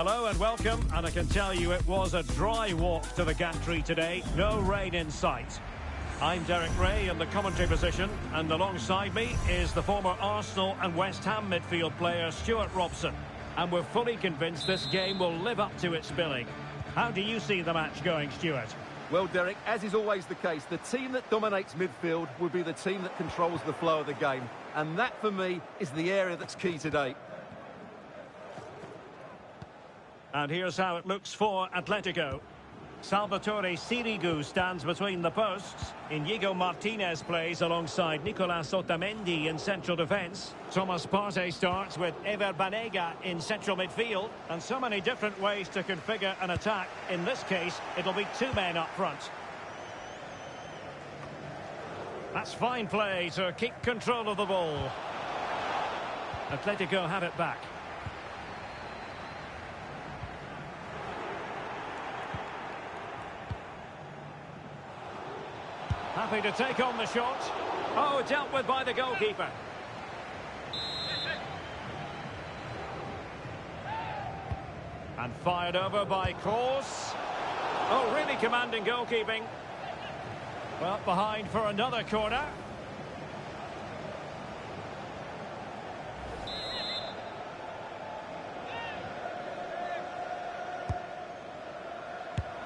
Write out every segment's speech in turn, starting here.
Hello and welcome, and I can tell you it was a dry walk to the gantry today, no rain in sight. I'm Derek Ray in the commentary position, and alongside me is the former Arsenal and West Ham midfield player Stuart Robson. And we're fully convinced this game will live up to its billing. How do you see the match going, Stuart? Well, Derek, as is always the case, the team that dominates midfield will be the team that controls the flow of the game. And that, for me, is the area that's key today. And here's how it looks for Atletico. Salvatore Sirigu stands between the posts. Inigo Martinez plays alongside Nicolas Otamendi in central defence. Thomas Partey starts with Ever Banega in central midfield. And so many different ways to configure an attack. In this case, it'll be two men up front. That's fine play to keep control of the ball. Atletico have it back. Happy to take on the shot. Oh, dealt with by the goalkeeper. And fired over by Kroos. Oh, really commanding goalkeeping. Well, behind for another corner.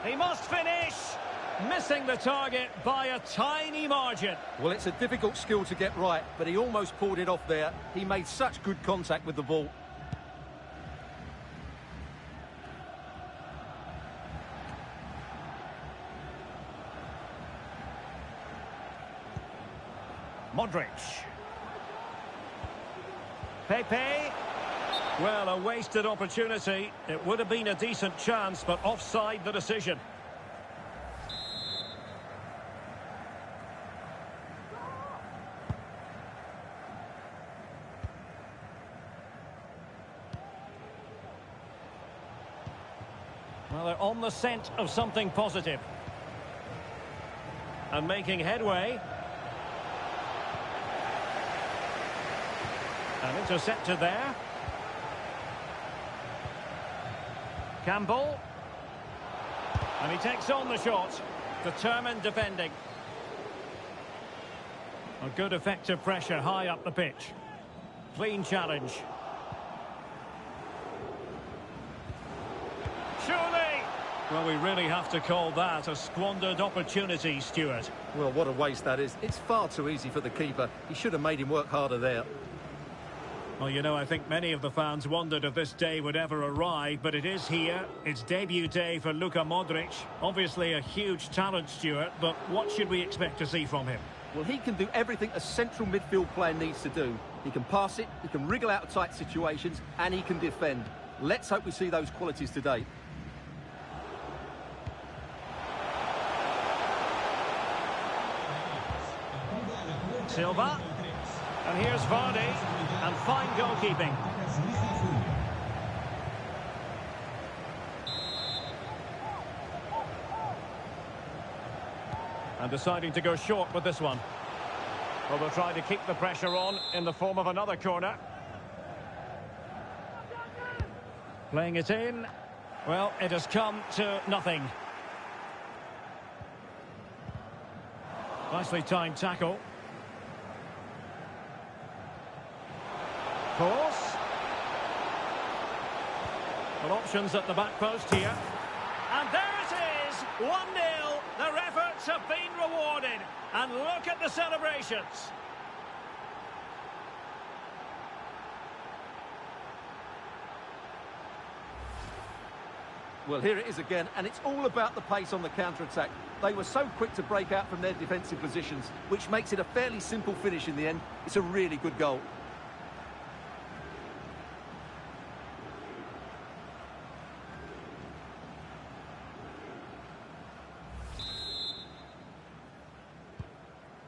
He must finish. Missing the target by a tiny margin. Well, it's a difficult skill to get right, but he almost pulled it off there. He made such good contact with the ball. Modric. Pepe. Well, a wasted opportunity. It would have been a decent chance, but offside the decision. Well, they're on the scent of something positive. And making headway. And intercepted there. Campbell. And he takes on the shot. Determined defending. A good effective pressure high up the pitch. Clean challenge. Surely! Well, we really have to call that a squandered opportunity, Stuart. Well, what a waste that is. It's far too easy for the keeper. He should have made him work harder there. Well, you know, I think many of the fans wondered if this day would ever arrive, but it is here. It's debut day for Luka Modric. Obviously a huge talent, Stuart, but what should we expect to see from him? Well, he can do everything a central midfield player needs to do. He can pass it, he can wriggle out of tight situations, and he can defend. Let's hope we see those qualities today. Silva. And here's Vardy. And fine goalkeeping. And deciding to go short with this one. Well, they'll try to keep the pressure on in the form of another corner. Playing it in. Well, it has come to nothing. Nicely timed tackle. Course. Well, options at the back post here. And there it is! 1-0. Their efforts have been rewarded. And look at the celebrations. Well, here it is again, and it's all about the pace on the counter-attack. They were so quick to break out from their defensive positions, which makes it a fairly simple finish in the end. It's a really good goal.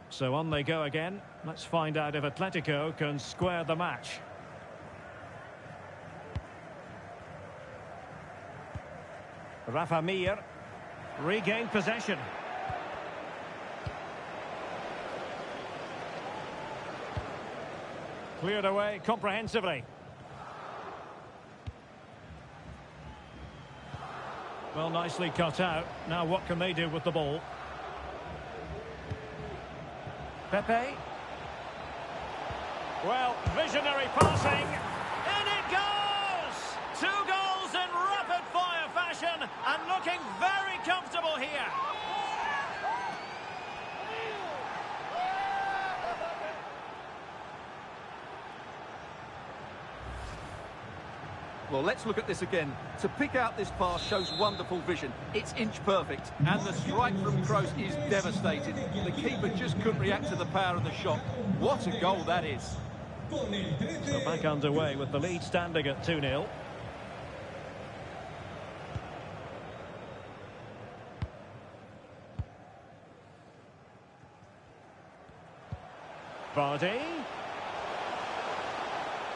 So on they go again. Let's find out if Atletico can square the match. Rafa Mir regained possession. Cleared away comprehensively. Well, nicely cut out. Now what can they do with the ball? Pepe. Well, visionary passing. In it goes! 2 goals in rapid-fire fashion and looking very comfortable here. Well, let's look at this again. To pick out this pass shows wonderful vision. It's inch perfect, and the strike from Kroos is devastating. The keeper just couldn't react to the power of the shot. What a goal that is. So back underway with the lead standing at 2-0. Vardy.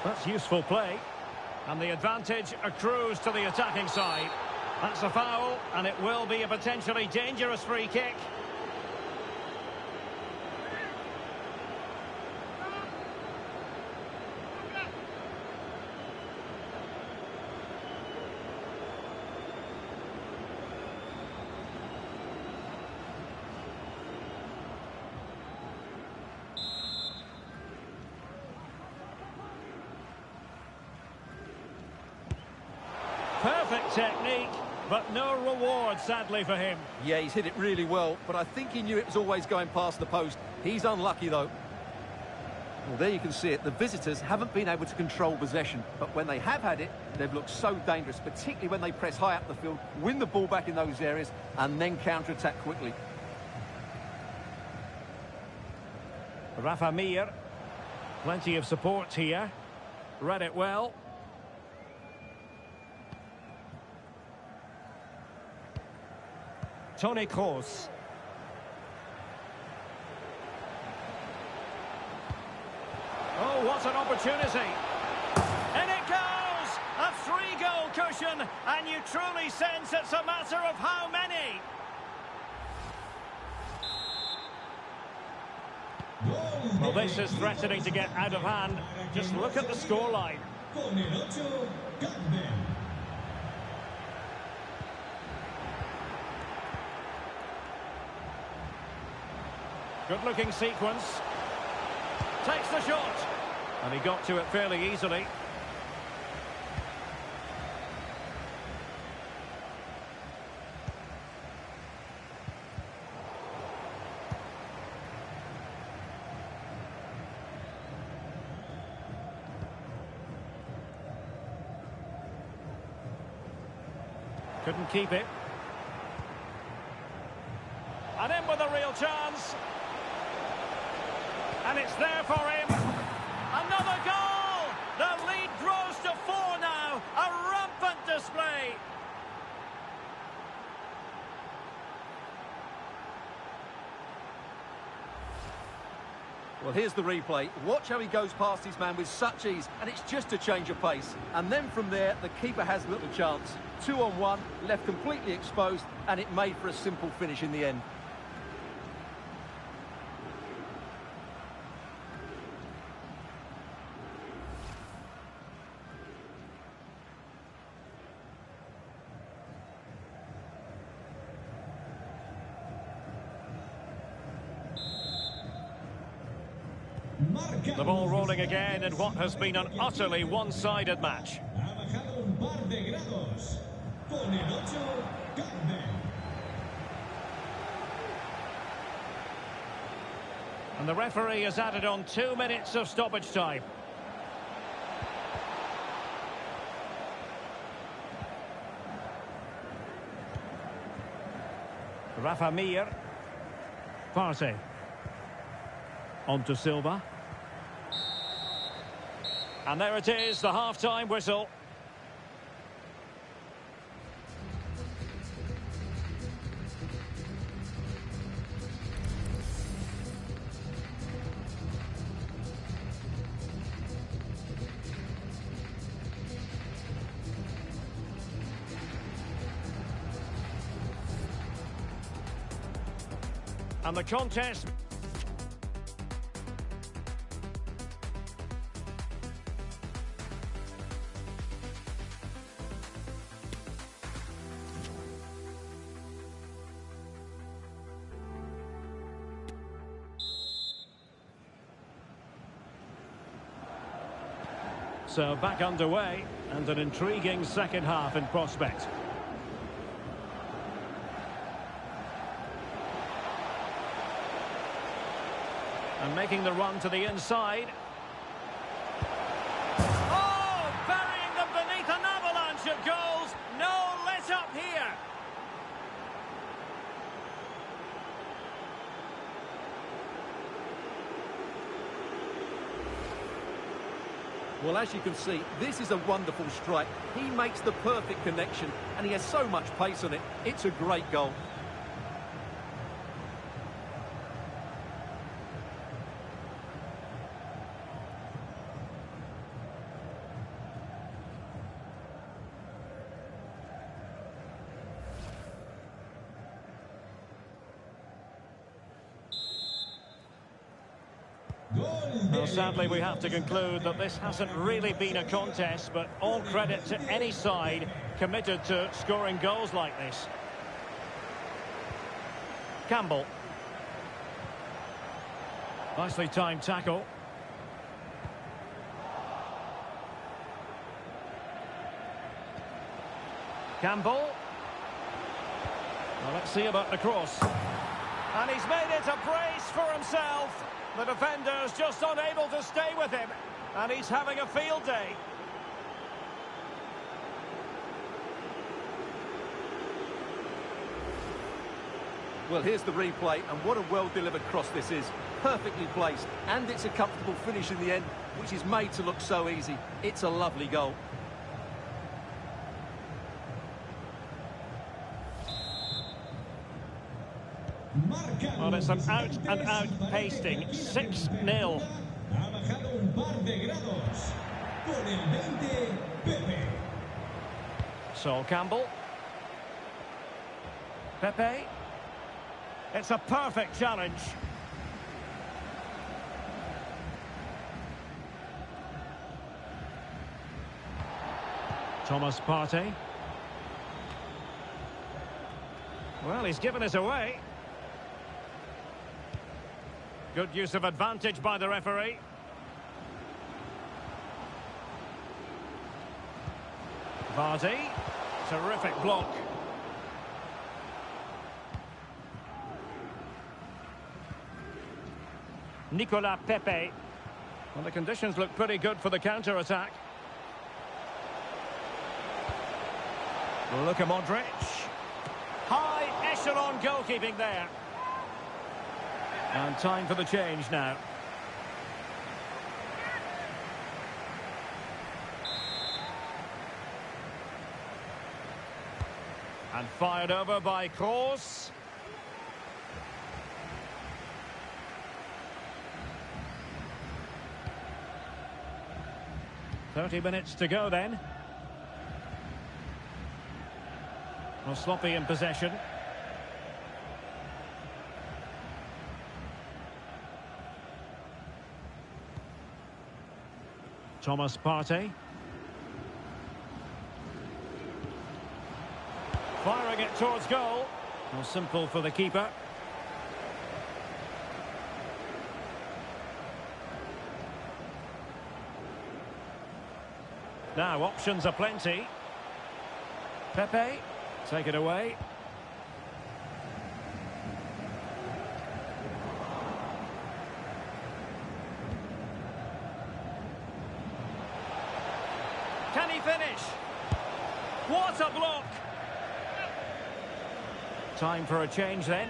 That's useful play. And the advantage accrues to the attacking side. That's a foul, and it will be a potentially dangerous free kick. Perfect technique, but no reward, sadly, for him. Yeah, he's hit it really well, but I think he knew it was always going past the post. He's unlucky, though. Well, there you can see it. The visitors haven't been able to control possession, but when they have had it, they've looked so dangerous, particularly when they press high up the field, win the ball back in those areas, and then counter-attack quickly. Rafa Mir. Plenty of support here. Read it well. Toni Kroos. Oh, what an opportunity. And it goes! A 3-goal cushion, and you truly sense it's a matter of how many. Well, this is threatening to get out of hand. Just look at the scoreline. Good-looking sequence. Takes the shot. And he got to it fairly easily. Couldn't keep it. And in with a real chance. And it's there for him. Another goal! The lead grows to 4 now. A rampant display. Well, here's the replay. Watch how he goes past his man with such ease, and it's just a change of pace. And then from there, the keeper has little chance. 2-on-1, left completely exposed, and it made for a simple finish in the end. The ball rolling again in what has been an utterly one-sided match. And the referee has added on 2 minutes of stoppage time. Rafa Mir. Partey. On to Silva. And there it is, the half-time whistle. And the contest... So back underway, and an intriguing second half in prospect. And making the run to the inside. Oh, burying them beneath an avalanche of goals. No let up here. Well, as you can see, this is a wonderful strike. He makes the perfect connection, and he has so much pace on it. It's a great goal. Well, sadly, we have to conclude that this hasn't really been a contest, but all credit to any side committed to scoring goals like this. Campbell. Nicely timed tackle. Campbell. Well, let's see about the cross. And he's made it a brace for himself. The defender's just unable to stay with him, and he's having a field day. Well, here's the replay, and what a well-delivered cross this is. Perfectly placed, and it's a comfortable finish in the end, which is made to look so easy. It's a lovely goal. Well, it's an out-and-out pasting. 6-0. Ha bajado un par de grados con el 20 Pepe. Sol Campbell. Pepe. It's a perfect challenge. Thomas Partey. Well, he's given us away. Good use of advantage by the referee. Vardy. Terrific block. Nicolas Pepe. Well, the conditions look pretty good for the counter-attack. Luka Modric. High echelon goalkeeping there. And time for the change now. And fired over by Kroos. "30 minutes to go then." Well, sloppy in possession. Thomas Partey. Firing it towards goal. Well, simple for the keeper. Now, options are plenty. Pepe, take it away. Can he finish? What a block! Time for a change then.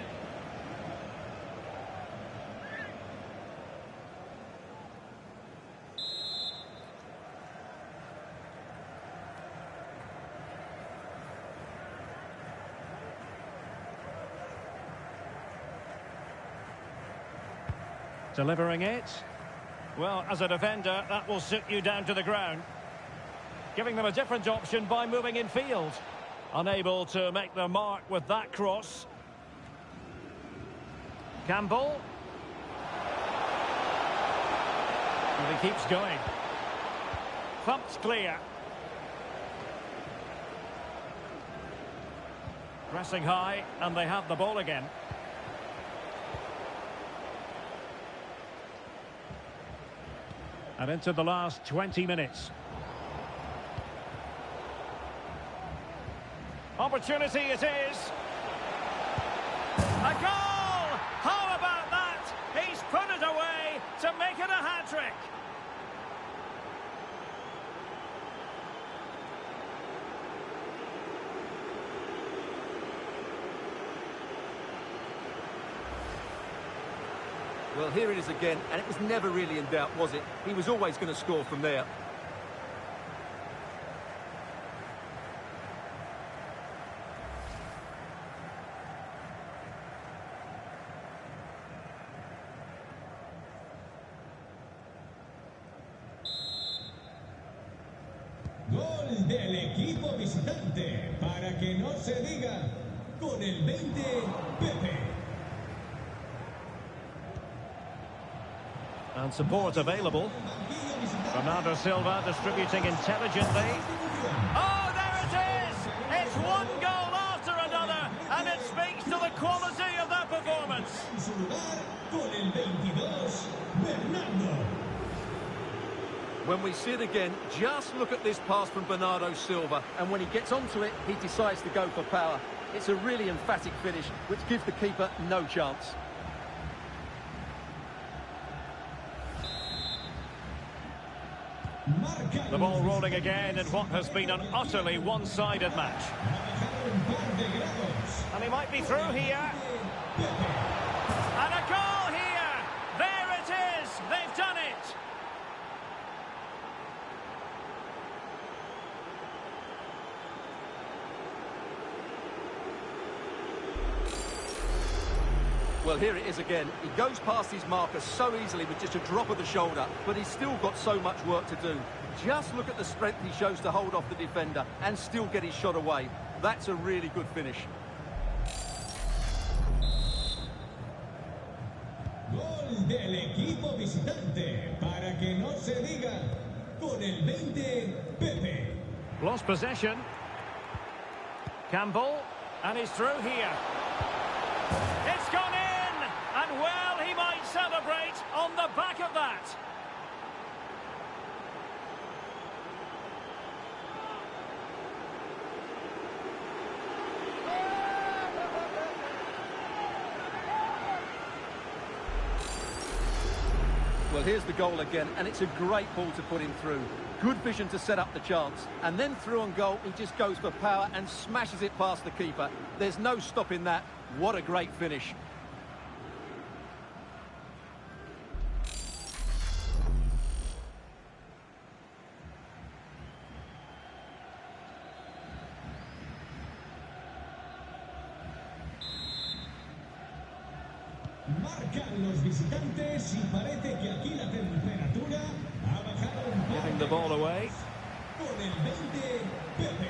Delivering it. Well, as a defender, that will sit you down to the ground. Giving them a different option by moving in field. Unable to make their mark with that cross. Campbell. And he keeps going. Thumped clear. Pressing high, and they have the ball again. And into the last 20 minutes. opportunity it is. A goal! How about that? He's put it away to make it a hat-trick. Well, here it is again, and it was never really in doubt, was it? He was always going to score from there. Gol del equipo visitante, para que no se diga, con el 20, Pepe. And support available. Bernardo Silva distributing intelligently. Oh, there it is! It's one goal after another, and it speaks to the quality of that performance. En su lugar, con el 22, Bernardo. When we see it again, just look at this pass from Bernardo Silva, and when he gets onto it, he decides to go for power. It's a really emphatic finish, which gives the keeper no chance. The ball rolling again in what has been an utterly one-sided match. And he might be through here. And a goal here! There it is! They've done it! Well, here it is again. He goes past his marker so easily with just a drop of the shoulder, but he's still got so much work to do. Just look at the strength he shows to hold off the defender and still get his shot away. That's a really good finish. Gol del equipo visitante, para que no se diga, con el 20, Pepe. Lost possession. Campbell, and he's through here. It's gone in, and well, he might celebrate on the back of that. Well, here's the goal again, and it's a great ball to put him through. Good vision to set up the chance. And then through on goal, he just goes for power and smashes it past the keeper. There's no stopping that. What a great finish. Marcan los visitantes y parece que aquí la temperatura ha bajado un poco. Giving the ball away. Con el 20, Pepe.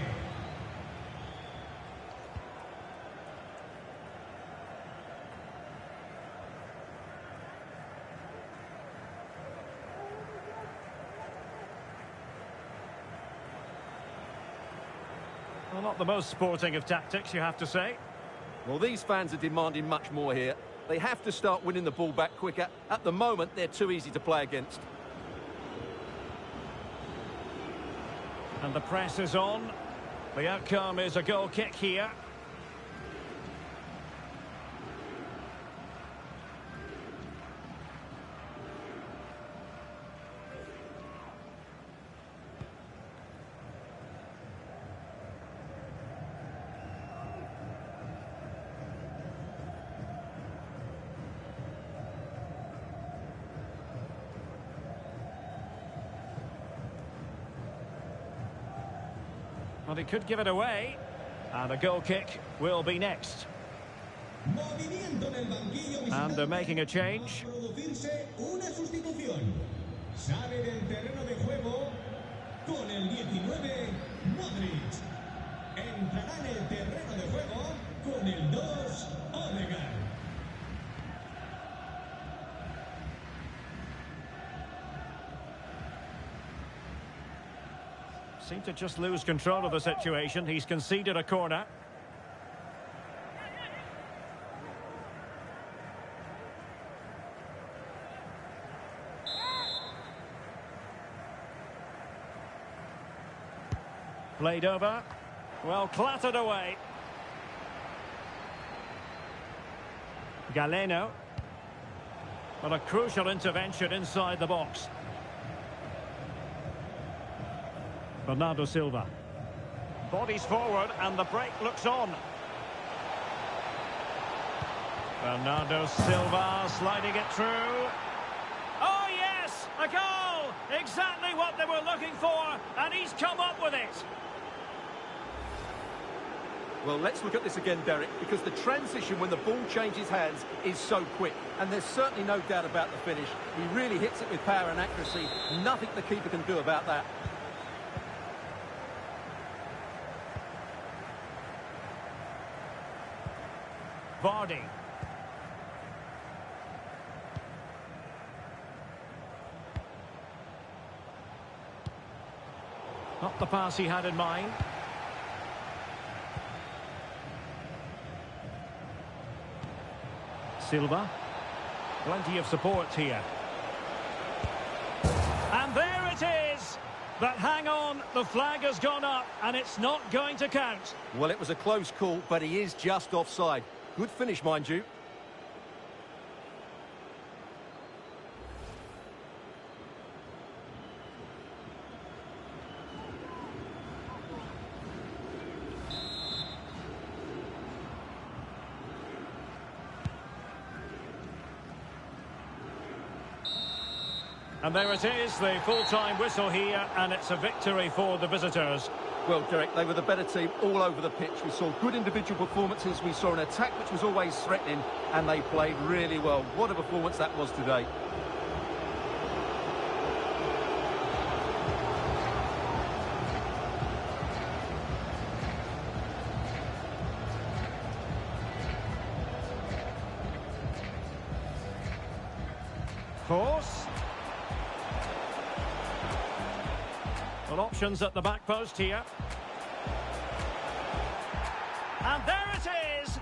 Well, not the most sporting of tactics, you have to say. Well, these fans are demanding much more here. They have to start winning the ball back quicker. At the moment, they're too easy to play against. And the press is on. The outcome is a goal kick here. Well, he could give it away. And a goal kick will be next. Movimiento en el banquillo visitante. And they're making a change. Va a producirse una sustitución. Sale del terreno de juego con el 19, Modric. Entrará en el terreno de juego con el 2, Odegaard. Seemed to just lose control of the situation. He's conceded a corner. Played over. Well, clattered away. Galeno. But a crucial intervention inside the box. Bernardo Silva. Bodies forward and the break looks on. Bernardo Silva sliding it through. Oh yes, a goal! Exactly what they were looking for, and he's come up with it. Well, let's look at this again, Derek, because the transition when the ball changes hands is so quick. And there's certainly no doubt about the finish. He really hits it with power and accuracy. Nothing the keeper can do about that. Vardy. Not the pass he had in mind. Silva. Plenty of support here. And there it is! But hang on, the flag has gone up and it's not going to count. Well, it was a close call, but he is just offside. Good finish, mind you. And there it is, the full-time whistle here, and it's a victory for the visitors. Well, Derek, they were the better team all over the pitch. We saw good individual performances, we saw an attack which was always threatening, and they played really well. What a performance that was today. Force. Well, options at the back post here. And there it is!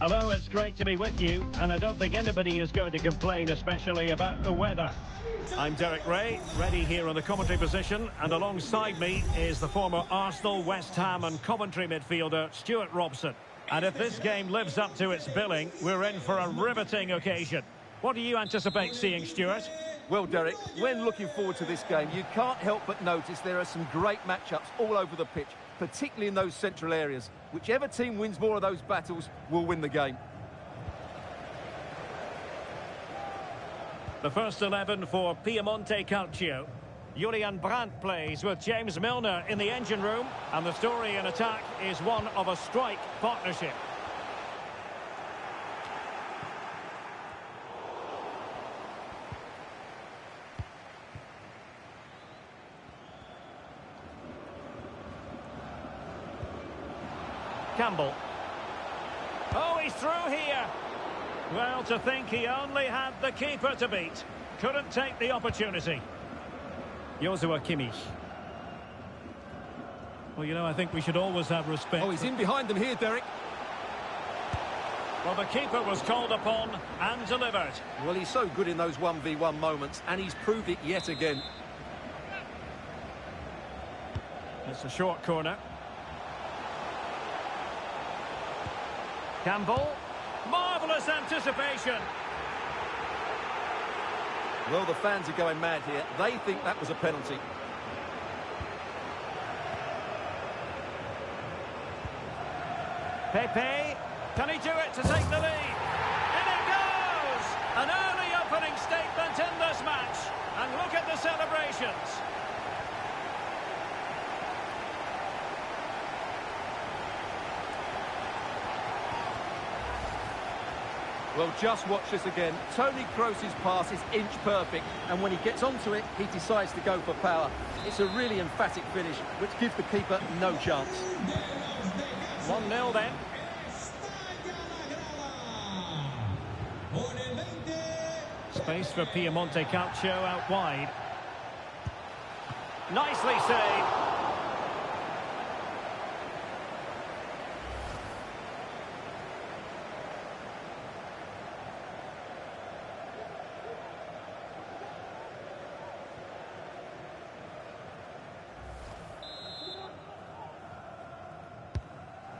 Hello, it's great to be with you, and I don't think anybody is going to complain, especially about the weather. I'm Derek Ray, ready here in the commentary position, and alongside me is the former Arsenal, West Ham and Coventry midfielder, Stuart Robson. And if this game lives up to its billing, we're in for a riveting occasion. What do you anticipate seeing, Stuart? Well, Derek, when looking forward to this game, you can't help but notice there are some great matchups all over the pitch, particularly in those central areas. Whichever team wins more of those battles will win the game. The first 11 for Piemonte Calcio. Julian Brandt plays with James Milner in the engine room, and the story in attack is one of a strike partnership. Campbell. Oh, he's through here. Well, to think he only had the keeper to beat. Couldn't take the opportunity. Joshua Kimmich. Well, you know, I think we should always have respect. Oh, he's in behind them here, Derek. Well, the keeper was called upon and delivered. Well, he's so good in those 1v1 moments, and he's proved it yet again. It's a short corner. Campbell. Marvellous anticipation. Well, the fans are going mad here. They think that was a penalty. Pepe. Can he do it to take the lead? In it goes! An early opening statement in this match. And look at the celebrations. Well, just watch this again. Toni Kroos's pass is inch perfect, and when he gets onto it, he decides to go for power. It's a really emphatic finish, which gives the keeper no chance. 1-0 then. Space for Piemonte Calcio out wide. Nicely saved.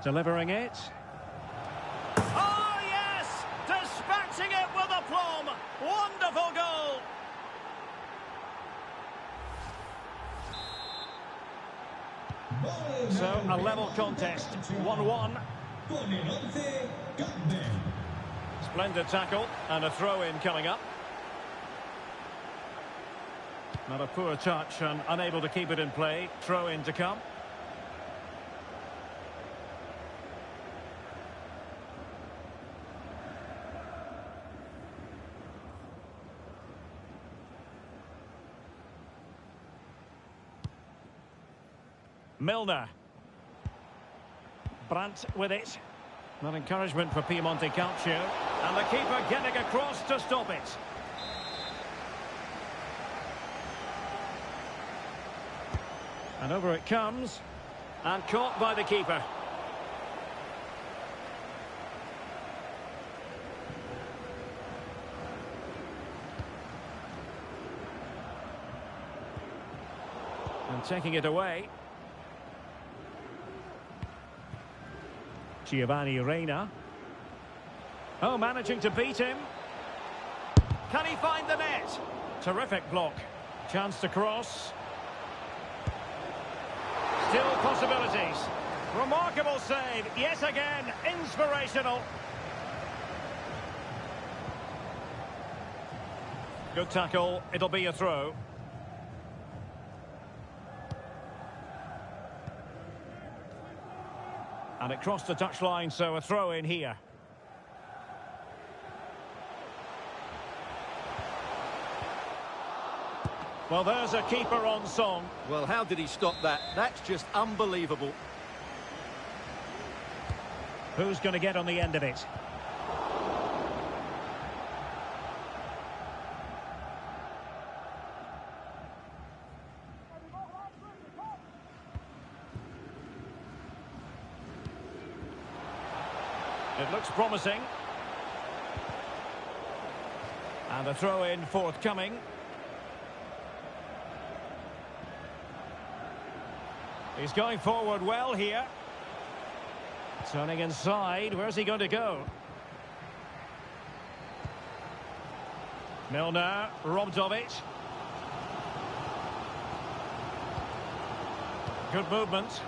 Delivering it. Oh, yes! Dispatching it with aplomb. Wonderful goal. So, a level contest. 1-1. Splendid tackle and a throw-in coming up. Not a poor touch and unable to keep it in play. Throw-in to come. Milner. Brandt with it. Not encouragement for Piemonte Calcio. And the keeper getting across to stop it. And over it comes. And caught by the keeper. And taking it away. Giovanni Reina. Oh, managing to beat him. Can he find the net? Terrific block. Chance to cross. Still possibilities. Remarkable save. Yet again, inspirational. Good tackle. It'll be a throw. And it crossed the touchline, so a throw in here. Well, there's a keeper on song. Well, how did he stop that? That's just unbelievable. Who's going to get on the end of it? It looks promising. And a throw-in forthcoming. He's going forward well here. Turning inside. Where's he going to go? Milner robbed of it. Good movement.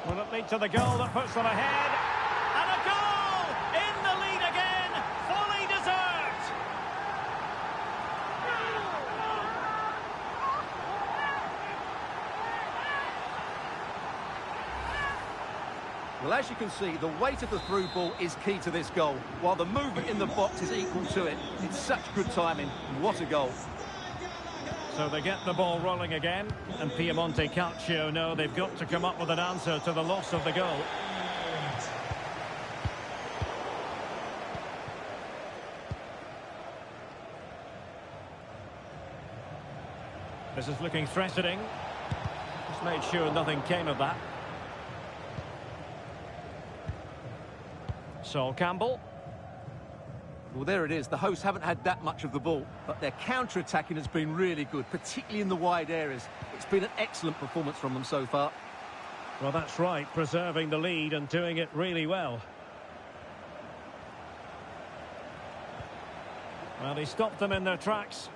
Will it lead to the goal that puts them ahead? And a goal! In the lead again! Fully deserved! Well, as you can see, the weight of the through ball is key to this goal, while the movement in the box is equal to it. It's such good timing, and what a goal. So they get the ball rolling again, and Piemonte Calcio know they've got to come up with an answer to the loss of the goal. This is looking threatening. Just made sure nothing came of that. Sol Campbell. Well, there it is. The hosts haven't had that much of the ball, but their counter-attacking has been really good, particularly in the wide areas. It's been an excellent performance from them so far. Well, that's right, preserving the lead and doing it really well. Well, he stopped them in their tracks.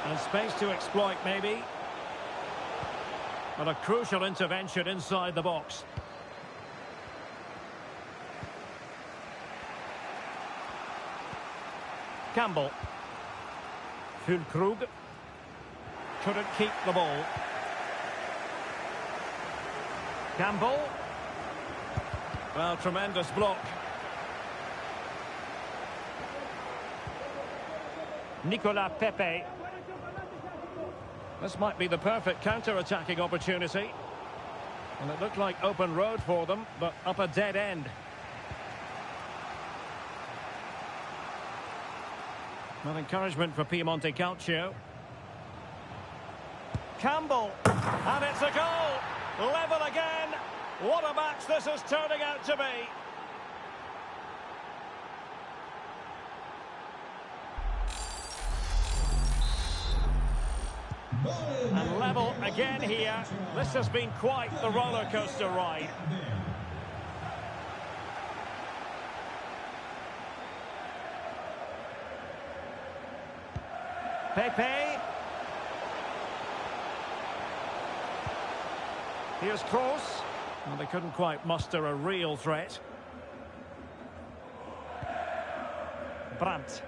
And space to exploit, maybe. But a crucial intervention inside the box. Campbell. Füllkrug. Couldn't keep the ball. Campbell. Well, tremendous block. Nicolas Pepe. This might be the perfect counter-attacking opportunity. And it looked like open road for them, but up a dead end. Well, encouragement for Piemonte Calcio. Campbell, and it's a goal! Level again! What a match this is turning out to be! And level again here. This has been quite the roller coaster ride. Pepe. Here's Kroos. Well, they couldn't quite muster a real threat. Brandt.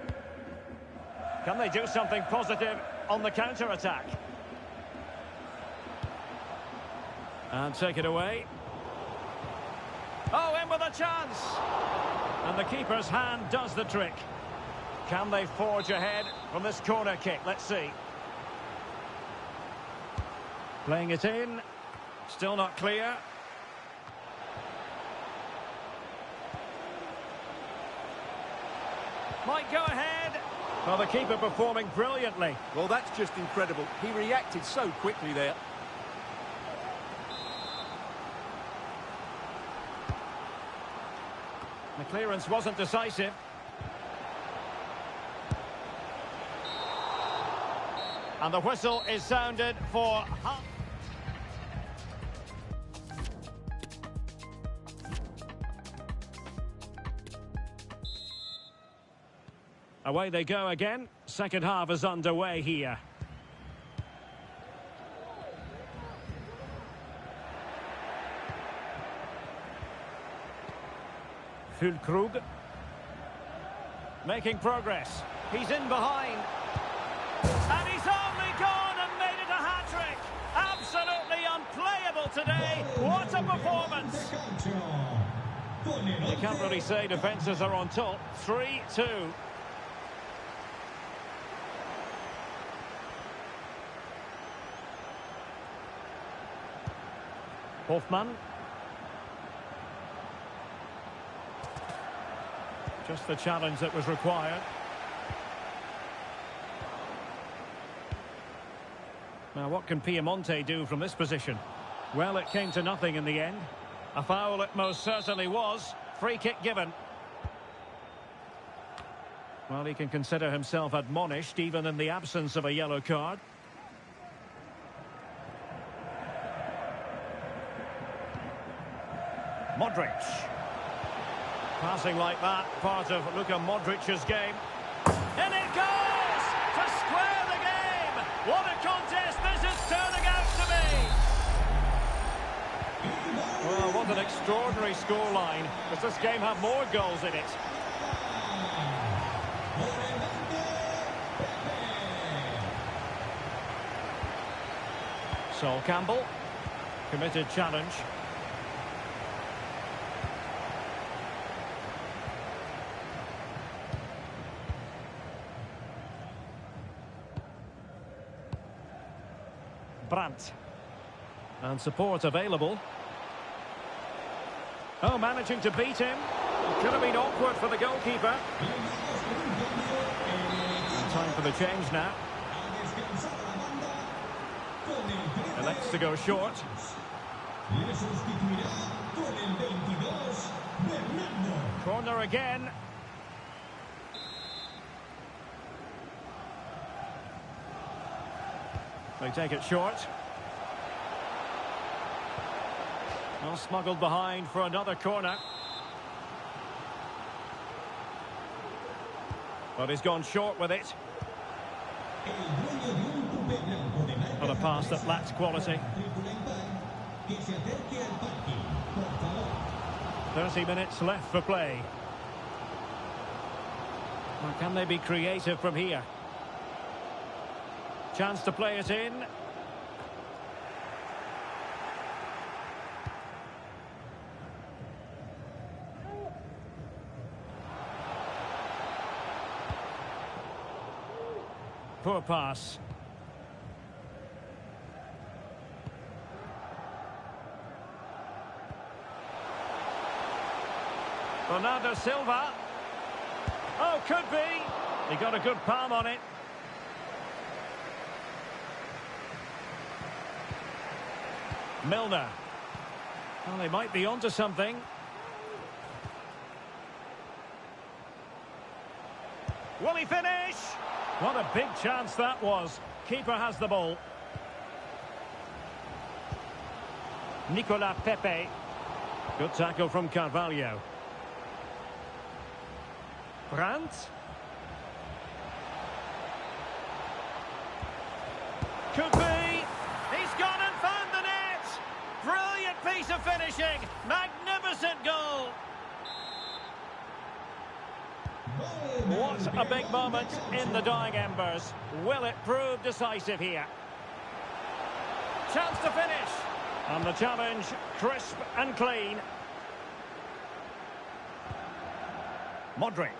Can they do something positive on the counter-attack? And take it away. Oh, in with a chance! And the keeper's hand does the trick. Can they forge ahead from this corner kick? Let's see. Playing it in. Still not clear. Might go ahead. Well, the keeper performing brilliantly. Well, that's just incredible. He reacted so quickly there. The clearance wasn't decisive. And the whistle is sounded for half. Away they go again. Second half is underway here. Füllkrug. Making progress. He's in behind. And he's only gone and made it a hat-trick. Absolutely unplayable today. What a performance. You can't really say defences are on top. 3-2. Hoffmann. Just the challenge that was required. Now, what can Piemonte do from this position? Well, it came to nothing in the end. A foul it most certainly was. Free kick given. Well, he can consider himself admonished even in the absence of a yellow card. Modric. Passing like that, part of Luka Modric's game. And it goes to square the game. What a contest this is turning out to be. Well, what an extraordinary scoreline. Does this game have more goals in it? Sol Campbell. Committed challenge. Brandt. And support available. Oh, managing to beat him. It could have been awkward for the goalkeeper. Time for the change now. Elects to go short. Corner again. They take it short. Well, smuggled behind for another corner. But he's gone short with it. On a pass that lacks quality. 30 minutes left for play. Well, can they be creative from here? Chance to play it in. Poor pass. Bernardo Silva. Oh, could be. He got a good palm on it. Milner. Well, they might be onto something. Will he finish? What a big chance that was. Keeper has the ball. Nicolas Pepe. Good tackle from Carvalho. Brandt. Could be. He's gone and found the net. Brilliant piece of finishing. Magnificent goal. What a big moment in the dying embers. Will it prove decisive here? Chance to finish. And the challenge, crisp and clean. Modric.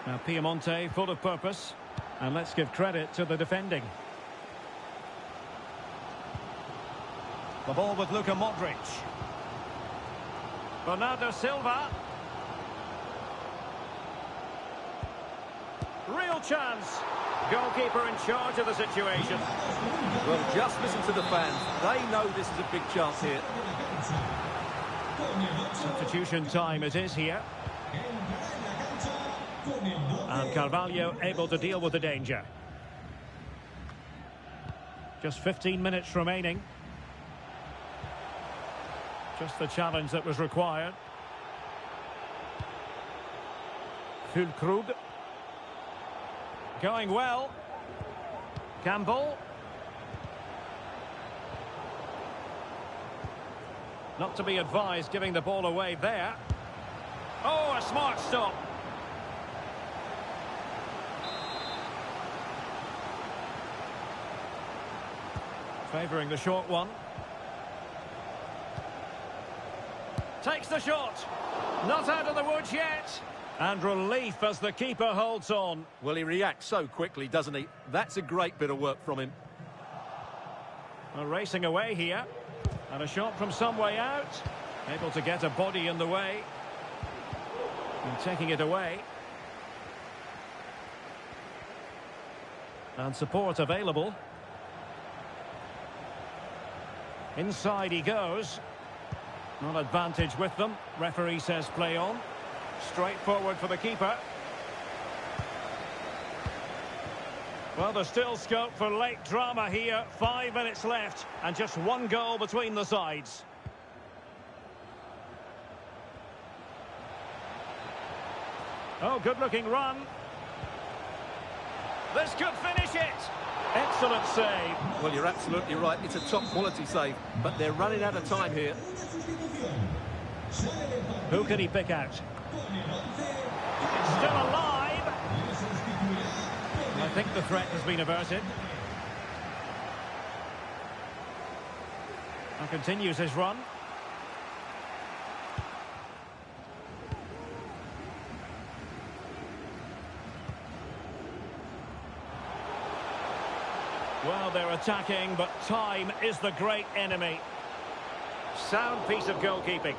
Now Piemonte full of purpose. And let's give credit to the defending. The ball with Luka Modric. Bernardo Silva. Real chance. Goalkeeper in charge of the situation. Well, just listen to the fans. They know this is a big chance here. Substitution time it is here. And Carvalho able to deal with the danger. Just 15 minutes remaining. Just the challenge that was required. Füllkrug. Going well. Campbell. Not to be advised giving the ball away there. Oh, a smart stop. Favouring the short one. Takes the shot. Not out of the woods yet. And relief as the keeper holds on. Well, he reacts so quickly, doesn't he? That's a great bit of work from him. Well, racing away here. And a shot from some way out. Able to get a body in the way. And taking it away. And support available. Inside he goes. Not advantage with them. Referee says play on. Straight forward for the keeper. Well, there's still scope for late drama here. 5 minutes left and just one goal between the sides. Oh, good-looking run. This could finish it. Excellent save. Well, you're absolutely right. It's a top-quality save, but they're running out of time here. Who can he pick out? It's still alive. I think the threat has been averted. And continues his run. Well, they're attacking, but time is the great enemy. Sound piece of goalkeeping.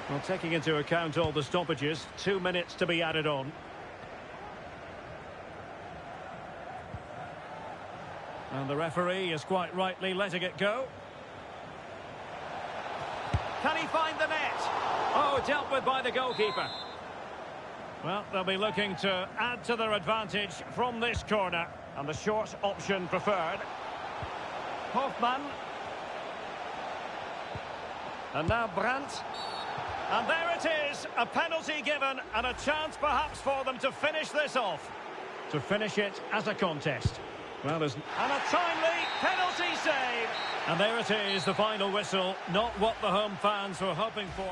Well, taking into account all the stoppages, 2 minutes to be added on. And the referee is quite rightly letting it go. Can he find the net? Oh, dealt with by the goalkeeper. Well, they'll be looking to add to their advantage from this corner. And the short option preferred. Hoffmann. And now Brandt. And there it is, a penalty given and a chance perhaps for them to finish this off. To finish it as a contest. Well, there's... And a timely penalty save. And there it is, the final whistle. Not what the home fans were hoping for.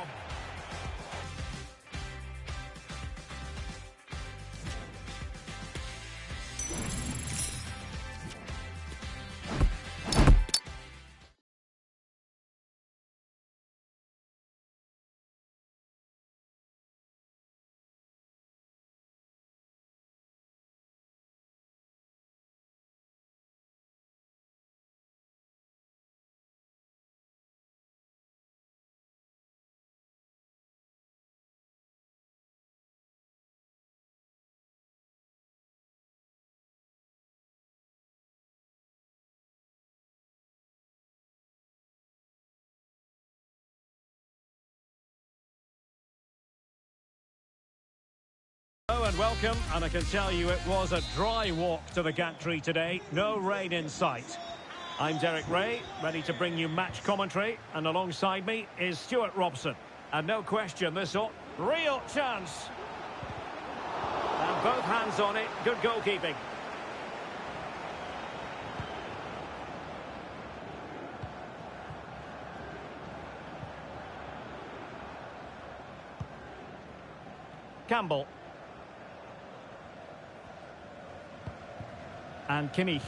Hello and welcome, and I can tell you it was a dry walk to the gantry today. No rain in sight. I'm Derek Ray, ready to bring you match commentary, and alongside me is Stuart Robson. And no question, this real chance. And both hands on it, good goalkeeping. Campbell. And Kimmich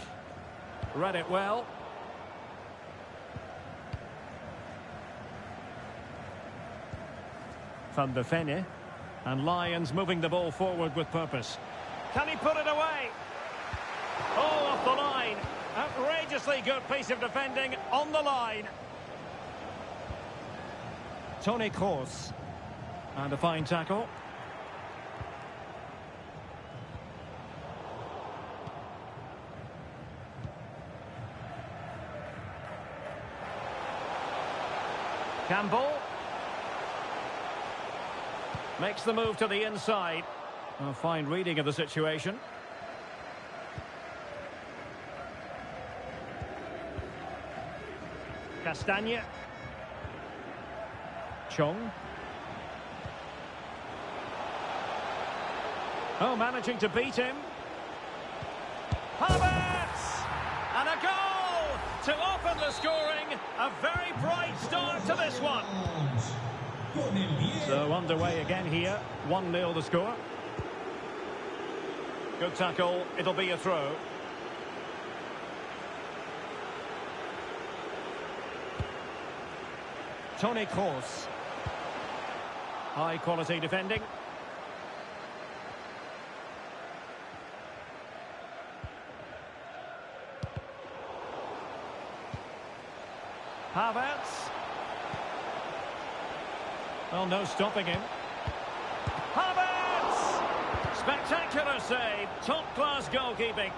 read it well. Van der Venne. And Lions moving the ball forward with purpose. Can he put it away? Oh, off the line. Outrageously good piece of defending on the line. Toni Kroos. And a fine tackle. Campbell makes the move to the inside. A fine reading of the situation. Castagne. Chong. Oh, managing to beat him. Havertz! And a goal to open the scoring. A very bright start to this one. So underway again here. 1-0 the score. Good tackle. It'll be a throw. Toni Kroos. High quality defending. Havertz. Well, no stopping him. Havertz! Spectacular save. Top-class goalkeeping.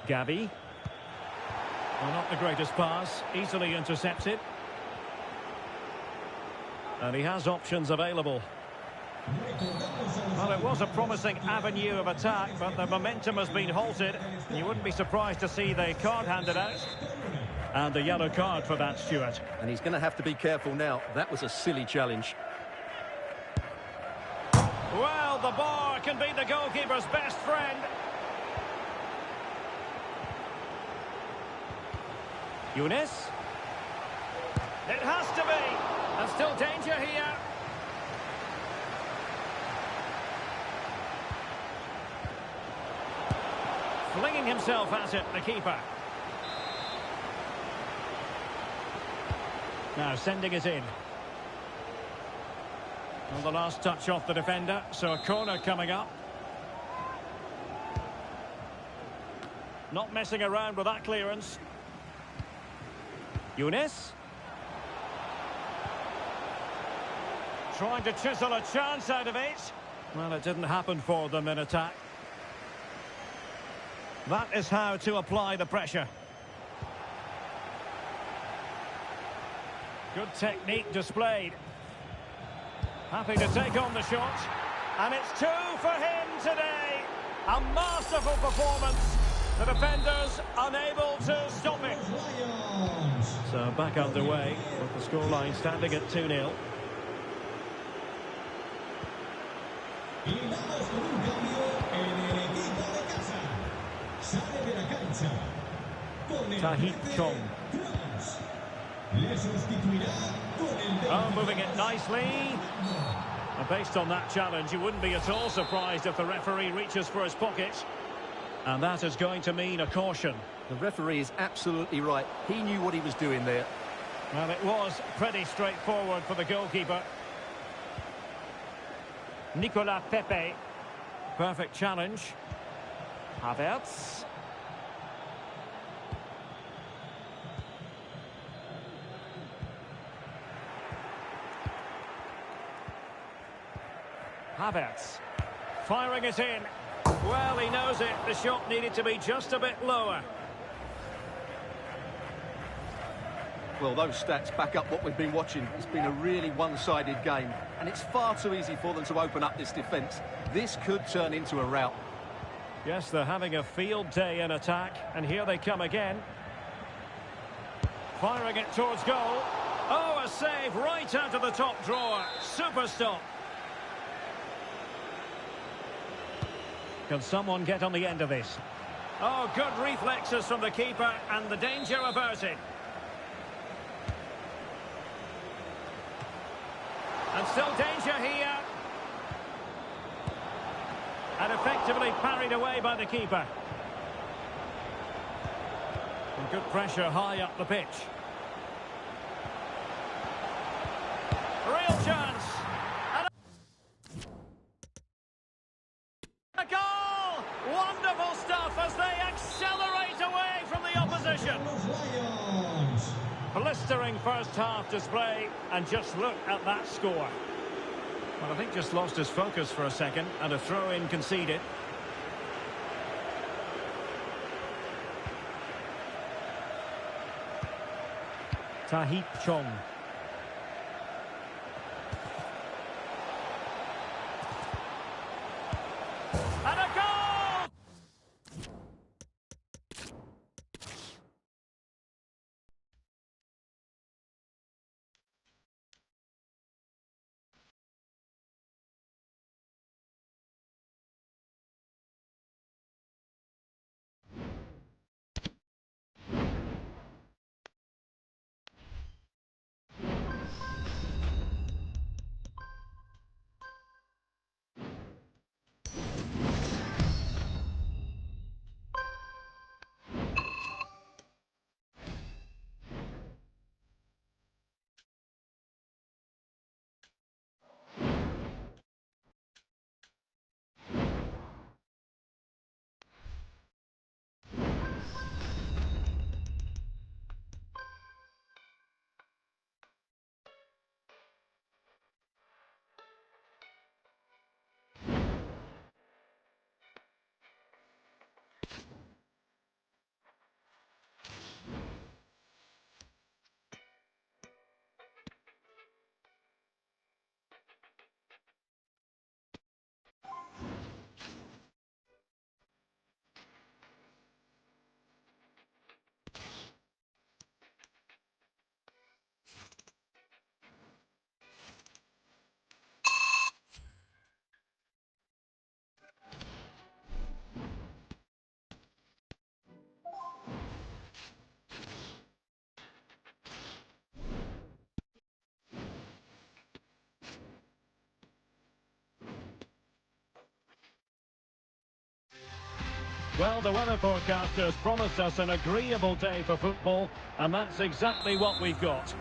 Gavi. Well, not the greatest pass. Easily intercepted. And he has options available. Well, it was a promising avenue of attack, but the momentum has been halted. You wouldn't be surprised to see the card handed out. And the yellow card for that, Stuart. And he's going to have to be careful now. That was a silly challenge. Well, the bar can be the goalkeeper's best friend. Younes. It has to be. And still danger here. Flinging himself at it, the keeper. Now sending it in. Well, the last touch off the defender, so a corner coming up. Not messing around with that clearance. Younes. Trying to chisel a chance out of it. Well, it didn't happen for them in attack. That is how to apply the pressure. Good technique displayed. Happy to take on the shot. And it's 2 for him today. A masterful performance. The defenders unable to stop it. So back underway with the scoreline standing at 2-0. Tahith Chong. Oh, moving it nicely. And based on that challenge, you wouldn't be at all surprised if the referee reaches for his pocket. And that is going to mean a caution. The referee is absolutely right. He knew what he was doing there. Well, it was pretty straightforward for the goalkeeper. Nicolas Pepe. Perfect challenge. Havertz. Havertz. Firing it in. Well, he knows it. The shot needed to be just a bit lower. Well, those stats back up what we've been watching. It's been a really one-sided game, and it's far too easy for them to open up this defence. This could turn into a rout. Yes, they're having a field day in attack, and here they come again. Firing it towards goal. Oh, a save right out of the top drawer. Super stop. Can someone get on the end of this? Oh, good reflexes from the keeper, and the danger averted. And still danger here. And effectively parried away by the keeper. And good pressure high up the pitch. Real chance. And a goal! Wonderful stuff as they accelerate away from the opposition. Blistering first half display, and just look at that score. Well, I think just lost his focus for a second, and a throw-in conceded. Tahith Chong. Well, the weather forecasters promised us an agreeable day for football, and that's exactly what we've got.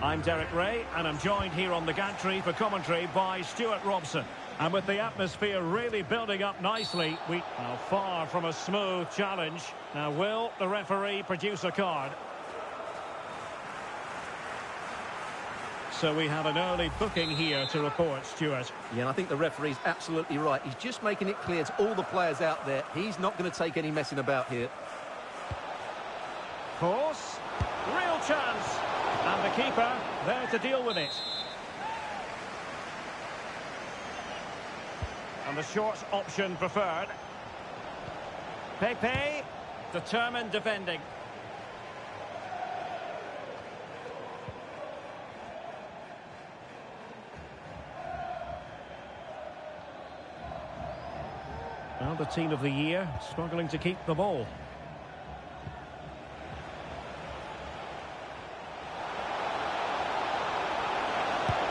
I'm Derek Ray, and I'm joined here on the gantry for commentary by Stuart Robson. And with the atmosphere really building up nicely, we are far from a smooth challenge. Now, will the referee produce a card? So we have an early booking here to report, Stuart. Yeah, and I think the referee's absolutely right. He's just making it clear to all the players out there, he's not going to take any messing about here. Force, real chance, and the keeper there to deal with it. And the short option preferred. Pepe, determined defending. Well, the team of the year struggling to keep the ball.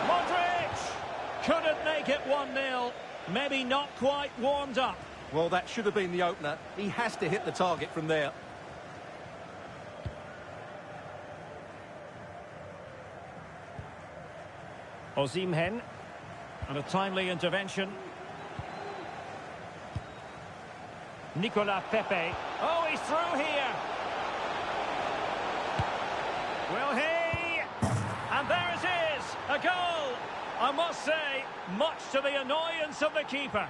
Modric! Couldn't make it 1-0. Maybe not quite warmed up. Well, that should have been the opener. He has to hit the target from there. Osimhen. And a timely intervention. Nicolas Pepe. Oh, he's through here. Will he? And there it is, a goal. I must say, much to the annoyance of the keeper.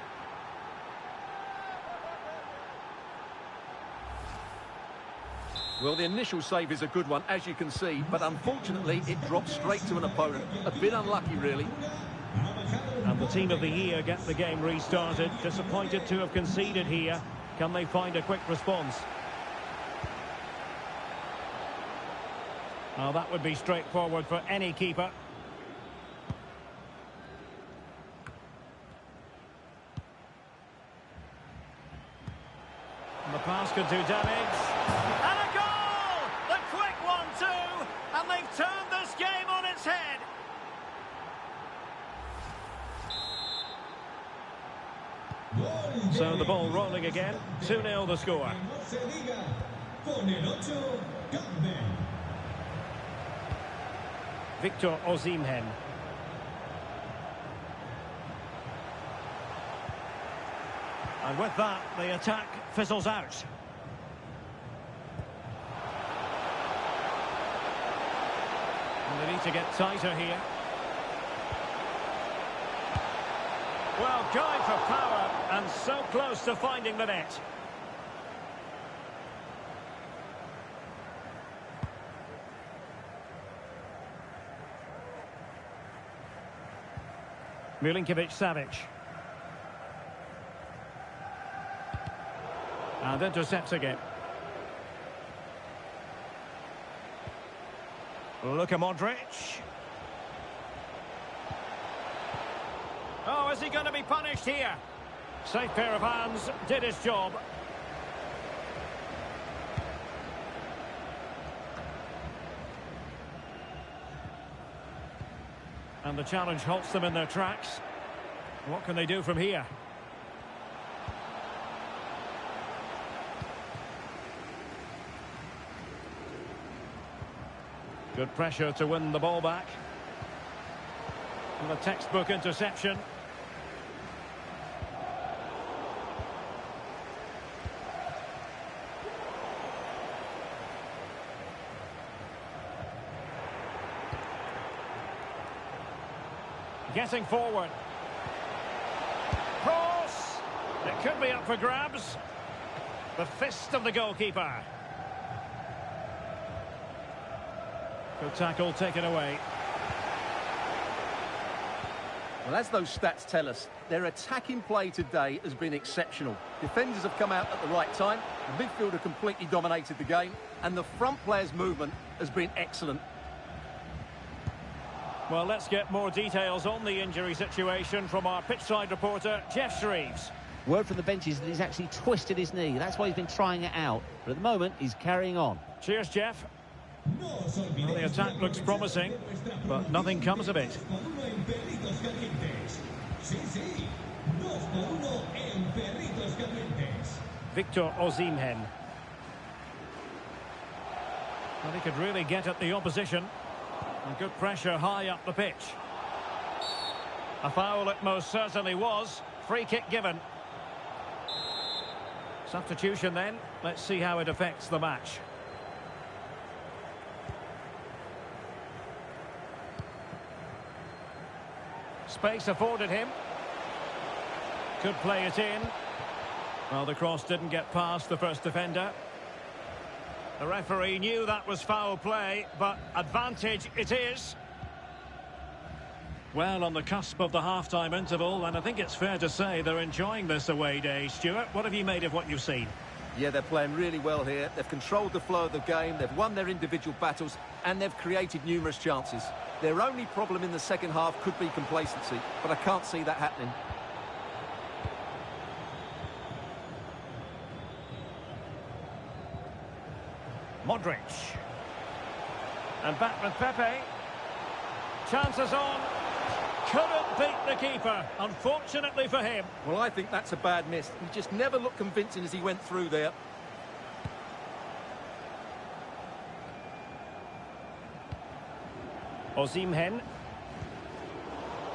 Well, the initial save is a good one, as you can see, but unfortunately it drops straight to an opponent. A bit unlucky, really. And the team of the year get the game restarted. Disappointed to have conceded here. Can they find a quick response? Well, that would be straightforward for any keeper. And the pass could do damage. And a goal! The quick one too! And they've turned this game on its head. So the ball rolling again. 2-0 the score. Victor Osimhen. And with that, the attack fizzles out. And they need to get tighter here. Well, going for power, and so close to finding the net. Milinkovic-Savic. And intercepts again. Luka Modric. Oh, is he going to be punished here? Safe pair of hands, did his job. And the challenge halts them in their tracks. What can they do from here? Good pressure to win the ball back. And a textbook interception. Getting forward. Cross! It could be up for grabs. The fist of the goalkeeper. Good tackle taken away. Well, as those stats tell us, their attacking play today has been exceptional. Defenders have come out at the right time, the midfielder completely dominated the game, and the front players' movement has been excellent. Well, let's get more details on the injury situation from our pitchside reporter, Jeff Shreves. Word from the benches that he's actually twisted his knee. That's why he's been trying it out. But at the moment, he's carrying on. Cheers, Jeff. Well, the attack looks promising, but nothing comes of it. Victor Osimhen. Well, he could really get at the opposition. And good pressure high up the pitch. A foul it most certainly was. Free kick given. Substitution then. Let's see how it affects the match. Space afforded him. Could play it in. Well, the cross didn't get past the first defender. The referee knew that was foul play, but advantage it is. Well, on the cusp of the half-time interval, and I think it's fair to say they're enjoying this away day. Stuart, what have you made of what you've seen? Yeah, they're playing really well here. They've controlled the flow of the game, they've won their individual battles, and they've created numerous chances. Their only problem in the second half could be complacency, but I can't see that happening. Modric. And back with Pepe. Chances on. Couldn't beat the keeper, unfortunately for him. Well, I think that's a bad miss. He just never looked convincing as he went through there. Osimhen.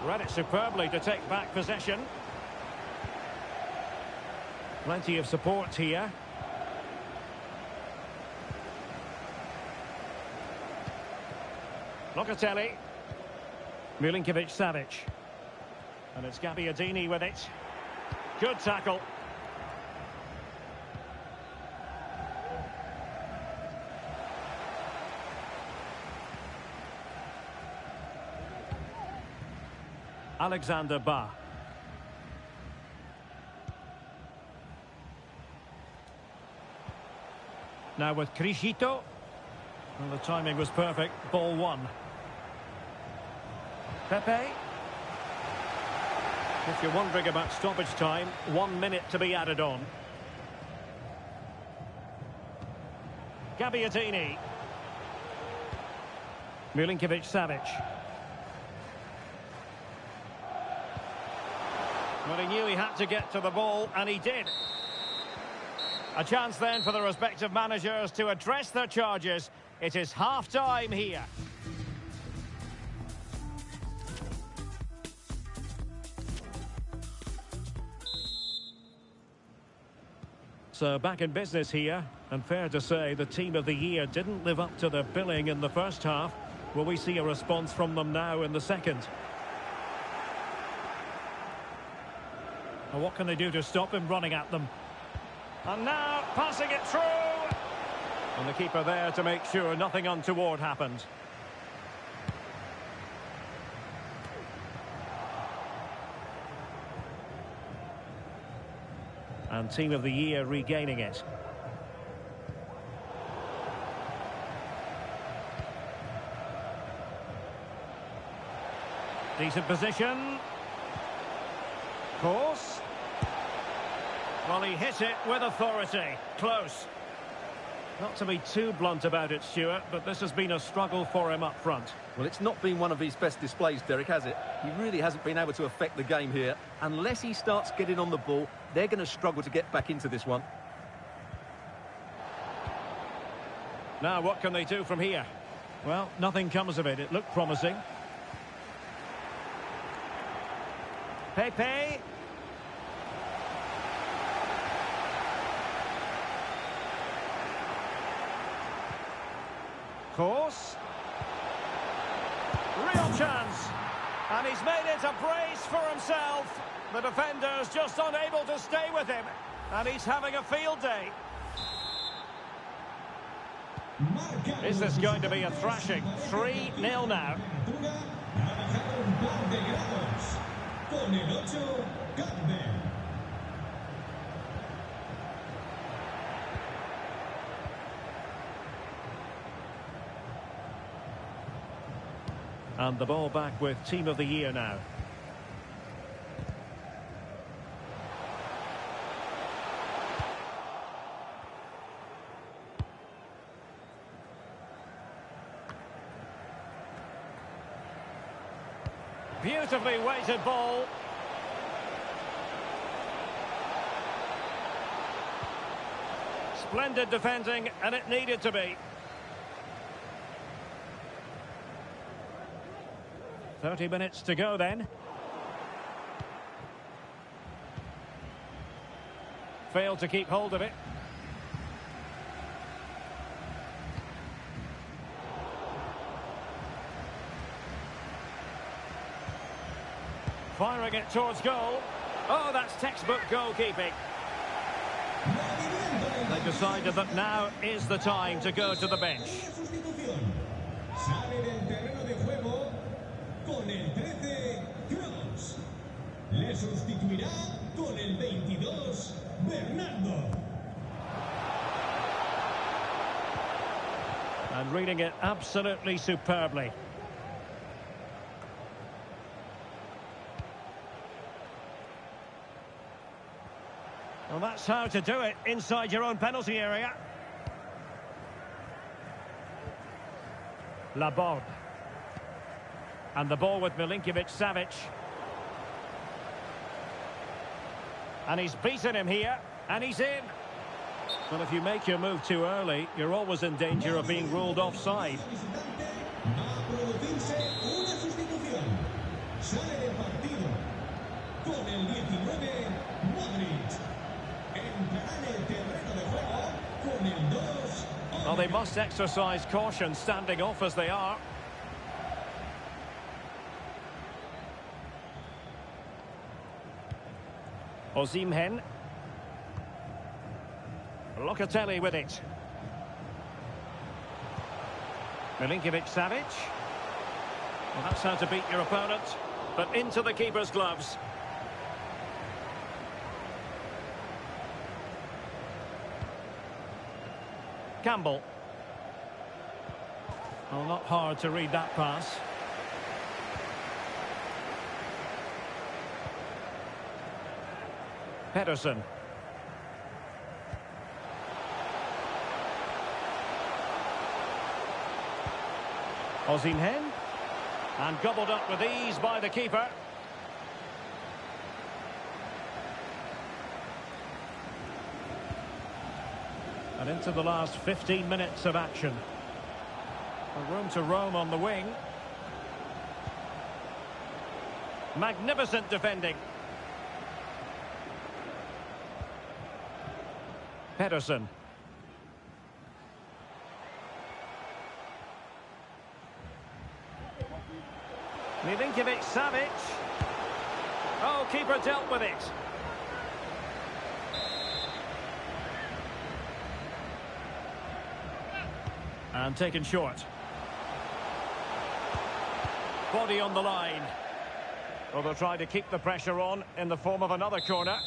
Read it superbly to take back possession. Plenty of support here. Locatelli. Milinkovic-Savic. And it's Gabbiadini with it. Good tackle. Alexander Ba. Now with Criscito. Well, the timing was perfect. Ball one. Pepe. If you're wondering about stoppage time, 1 minute to be added on. Gabbiadini. Milinkovic-Savic. Well, he knew he had to get to the ball, and he did. A chance then for the respective managers to address their charges. It is half-time here. So back in business here, and fair to say the team of the year didn't live up to their billing in the first half. Will we see a response from them now in the second? Well, what can they do to stop him running at them? And now passing it through! And the keeper there to make sure nothing untoward happened. And team of the year regaining it. Decent position. Course. Well, he hit it with authority. Close. Not to be too blunt about it, Stuart, but this has been a struggle for him up front. Well, it's not been one of his best displays, Derek, has it? He really hasn't been able to affect the game here. Unless he starts getting on the ball, they're going to struggle to get back into this one. Now, what can they do from here? Well, nothing comes of it. It looked promising. Pepe. Course. Real chance. And he's made it a brace for himself. The defender's just unable to stay with him. And he's having a field day. Is this going to be a thrashing? 3-0 now. And the ball back with team of the year now. Beautifully weighted ball. Splendid defending, and it needed to be. 30 minutes to go then. Failed to keep hold of it. Firing it towards goal. Oh, that's textbook goalkeeping. They decided that now is the time to go to the bench. Sale del terreno de juego con el 13, Kroos. Le sustituirá con el 22, Bernardo. And reading it absolutely superbly. Well, that's how to do it inside your own penalty area. Laborde. And the ball with Milinkovic-Savic. And he's beaten him here, and he's in. Well, if you make your move too early, you're always in danger of being ruled offside. Well, they must exercise caution standing off as they are. Osimhen. Locatelli with it. Milinkovic-Savic. Well, that's how to beat your opponent, but into the keeper's gloves. Campbell. Well, not hard to read that pass. Pedersen. Osimhen. And gobbled up with ease by the keeper. And into the last 15 minutes of action. A room to roam on the wing. Magnificent defending. Pedersen. Milinkovic-Savic. Oh, keeper dealt with it. And taken short. Body on the line. Well, they'll try to keep the pressure on in the form of another corner.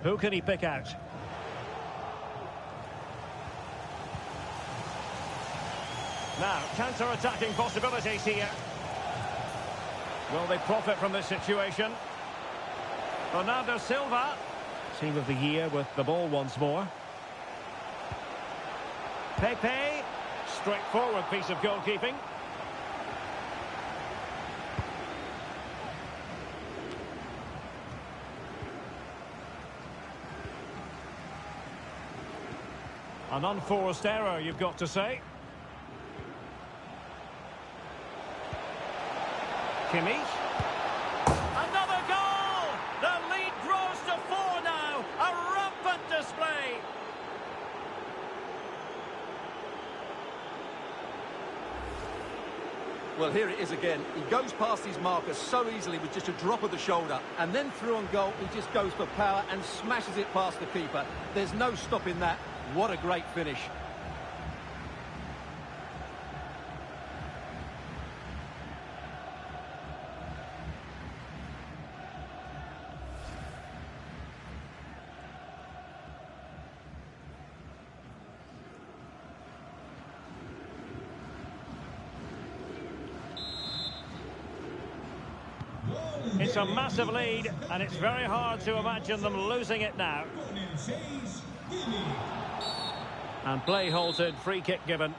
Who can he pick out? Now, counter-attacking possibilities here. Will they profit from this situation? Bernardo Silva. Team of the year with the ball once more. Pepe. Straightforward piece of goalkeeping. An unforced error, you've got to say. Kimmich. Another goal! The lead grows to 4 now. A rampant display. Well, here it is again. He goes past his marker so easily with just a drop of the shoulder. And then through on goal, he just goes for power and smashes it past the keeper. There's no stopping that. What a great finish. It's a massive lead, and it's very hard to imagine them losing it now. And play halted, free kick given.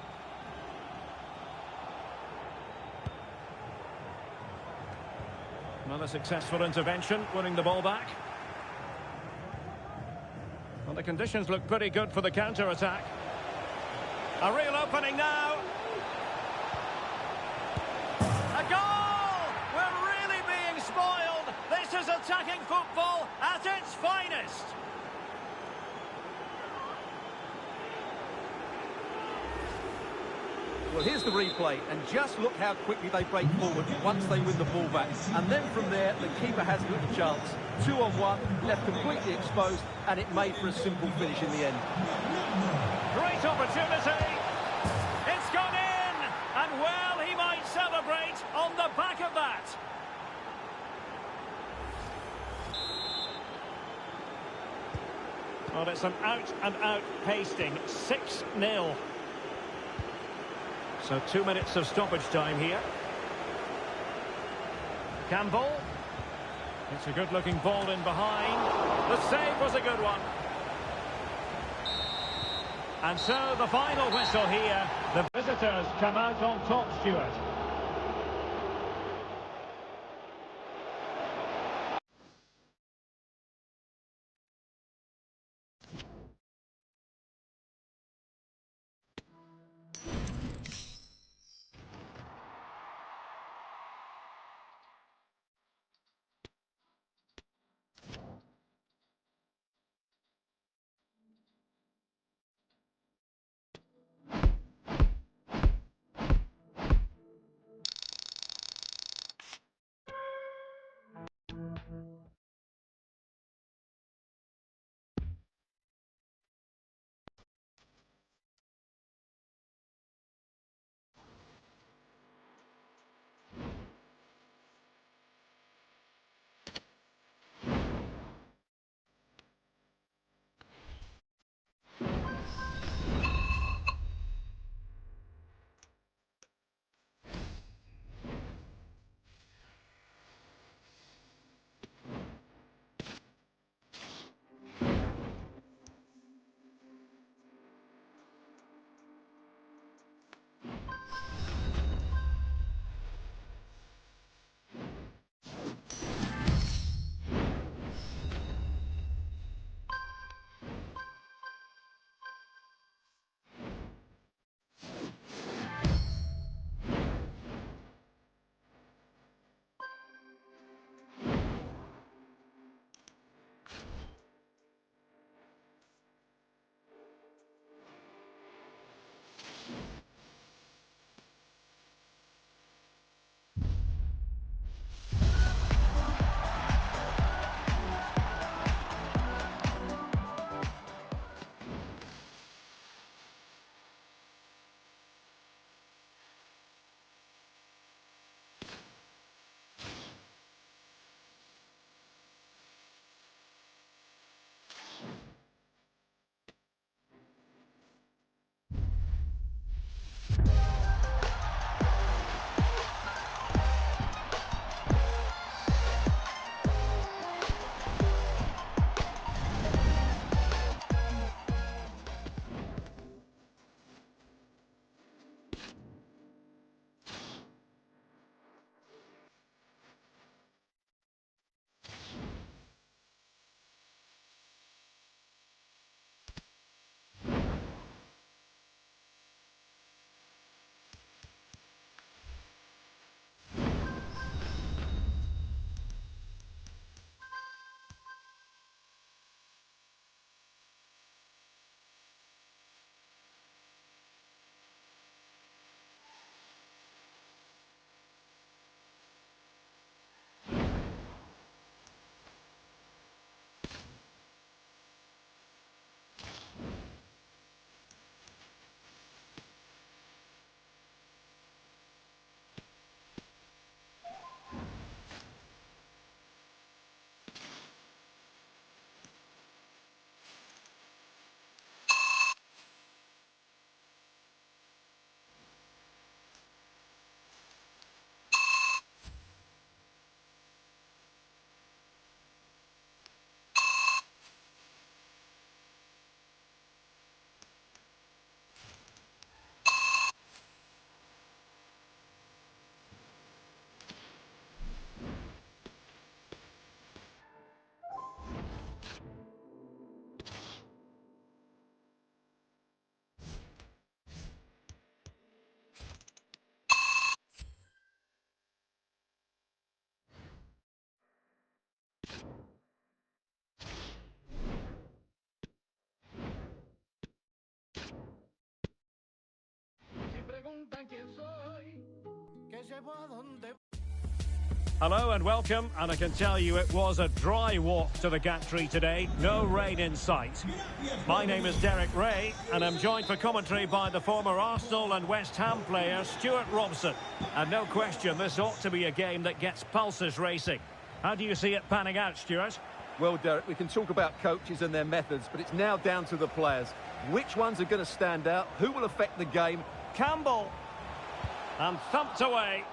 Another successful intervention, winning the ball back. the conditions look pretty good for the counter-attack. A real opening now. A goal! We're really being spoiled. This is attacking football at its finest. Well, here's the replay, and just look how quickly they break forward once they win the ball back. And then from there, the keeper has little chance. 2-on-1, left completely exposed, and it made for a simple finish in the end. Great opportunity. It's gone in. And well, he might celebrate on the back of that. Well, it's an out-and-out pasting. 6-0. So 2 minutes of stoppage time here. Campbell. It's a good-looking ball in behind. The save was a good one. And so the final whistle here. The visitors come out on top, Stuart. Hello and welcome, and I can tell you it was a dry walk to the gantry today, no rain in sight. My name is Derek Ray, and I'm joined for commentary by the former Arsenal and West Ham player Stuart Robson. And no question, this ought to be a game that gets pulses racing. How do you see it panning out, Stuart? Well, Derek, we can talk about coaches and their methods, but it's now down to the players. Which ones are going to stand out? Who will affect the game? Campbell. And thumped away.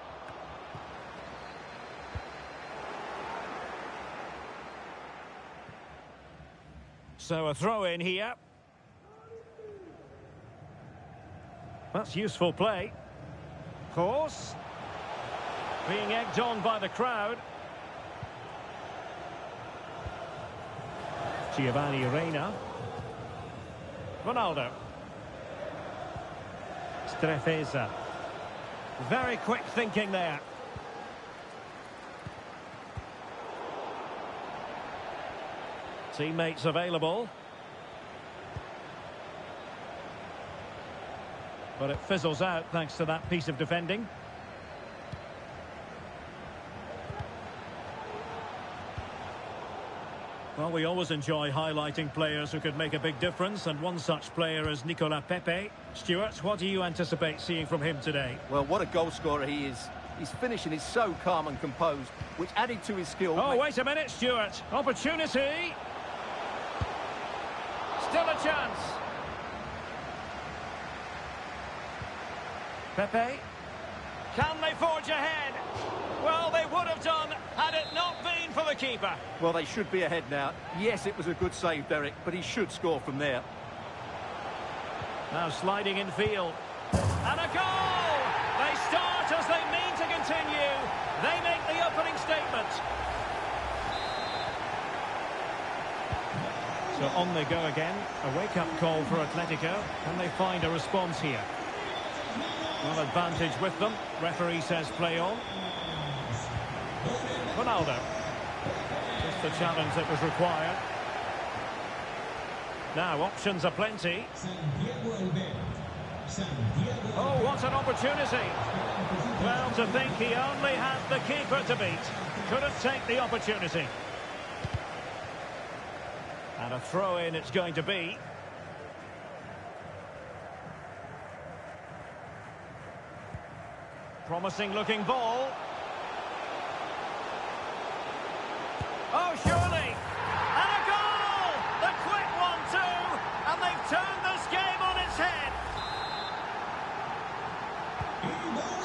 So a throw in here. That's useful play. Course. Being egged on by the crowd. Giovanni Reina. Ronaldo. Strefeza. Very quick thinking there. Teammates available. But it fizzles out thanks to that piece of defending. Well, we always enjoy highlighting players who could make a big difference, and one such player is Nicolas Pepe. Stuart, what do you anticipate seeing from him today? Well, what a goal scorer he is. His finishing is so calm and composed, which added to his skill... Oh, wait a minute, Stuart. Opportunity. Still a chance. Pepe. Can they forge ahead? Well, they would have done had it not been for the keeper. Well, they should be ahead now. Yes, it was a good save, Derek, but he should score from there. Now sliding in field. And a goal! They start as they mean to continue. They make the opening statement. So on they go again. A wake-up call for Atletico. Can they find a response here? Well, advantage with them. Referee says play on. Ronaldo. Just the challenge that was required. Now, options are plenty. Oh, what an opportunity. Well, to think he only had the keeper to beat. Couldn't take the opportunity. And a throw-in it's going to be. Promising looking ball. Oh, surely! And a goal! The quick one too! And they've turned this game on its head!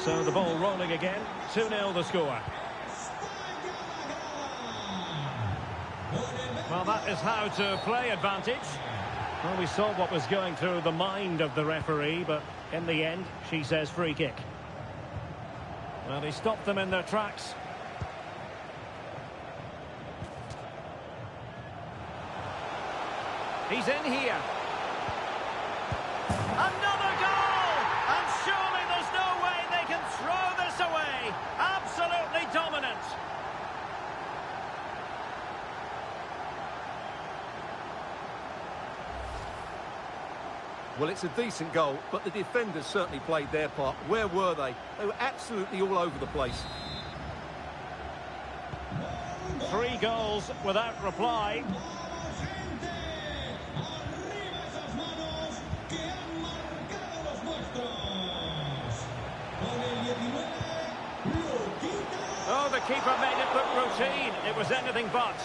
So the ball rolling again. 2-0 the score. Well, that is how to play advantage. Well, we saw what was going through the mind of the referee, but in the end, she says free kick. Well, he stopped them in their tracks. He's in here. Another goal! And surely there's no way they can throw this away. Absolutely dominant. Well, it's a decent goal, but the defenders certainly played their part. Where were they? They were absolutely all over the place. 3 goals without reply. Oh, the keeper made it look routine. It was anything but.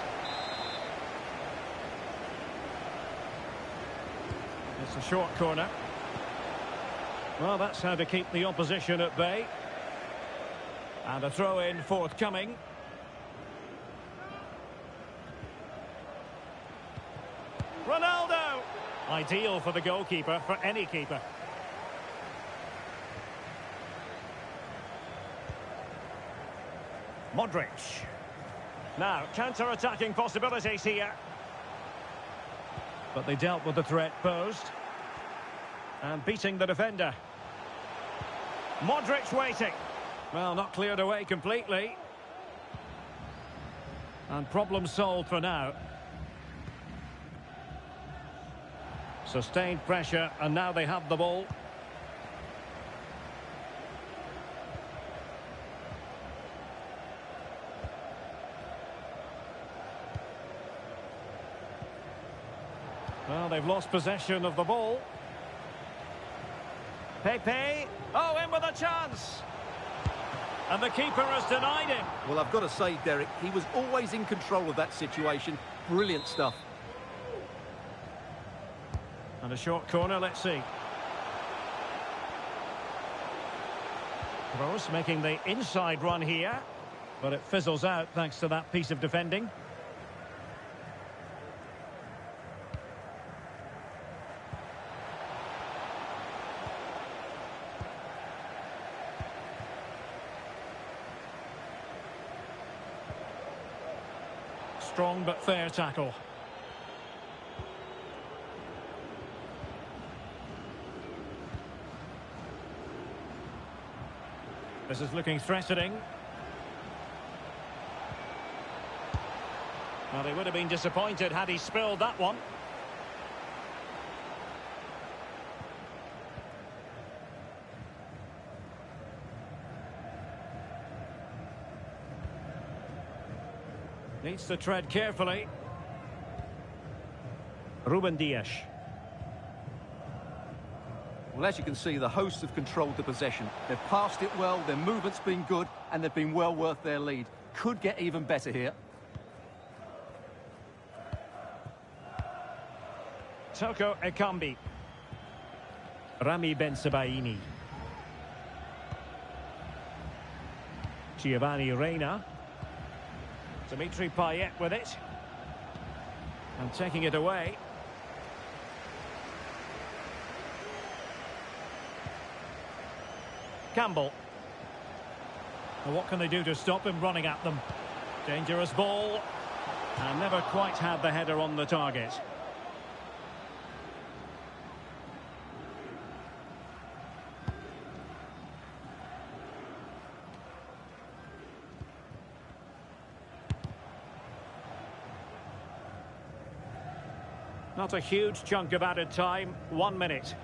It's a short corner. Well, that's how to keep the opposition at bay. And a throw-in forthcoming. Ronaldo! Ideal for the goalkeeper, for any keeper. Modric. Now, counter-attacking possibilities here. But they dealt with the threat posed. And beating the defender. Modric waiting. Well, not cleared away completely. And problem solved for now. Sustained pressure, and now they have the ball. Well, they've lost possession of the ball. Pepe. Oh, in with a chance. And the keeper has denied him. Well, I've got to say, Derek, he was always in control of that situation. Brilliant stuff. And a short corner, let's see. Gross making the inside run here. But it fizzles out thanks to that piece of defending. Strong but fair tackle. This is looking threatening. Well, he would have been disappointed had he spilled that one. Needs to tread carefully. Ruben Dias. Well, as you can see, the hosts have controlled the possession. They've passed it well, their movement's been good, and they've been well worth their lead. Could get even better here. Toko Ekambi. Rami Bensebaini. Giovanni Reina. Dimitri Payet with it. And taking it away. Campbell. Well, what can they do to stop him running at them? Dangerous ball. And never quite had the header on the target. Not a huge chunk of added time, 1 minute.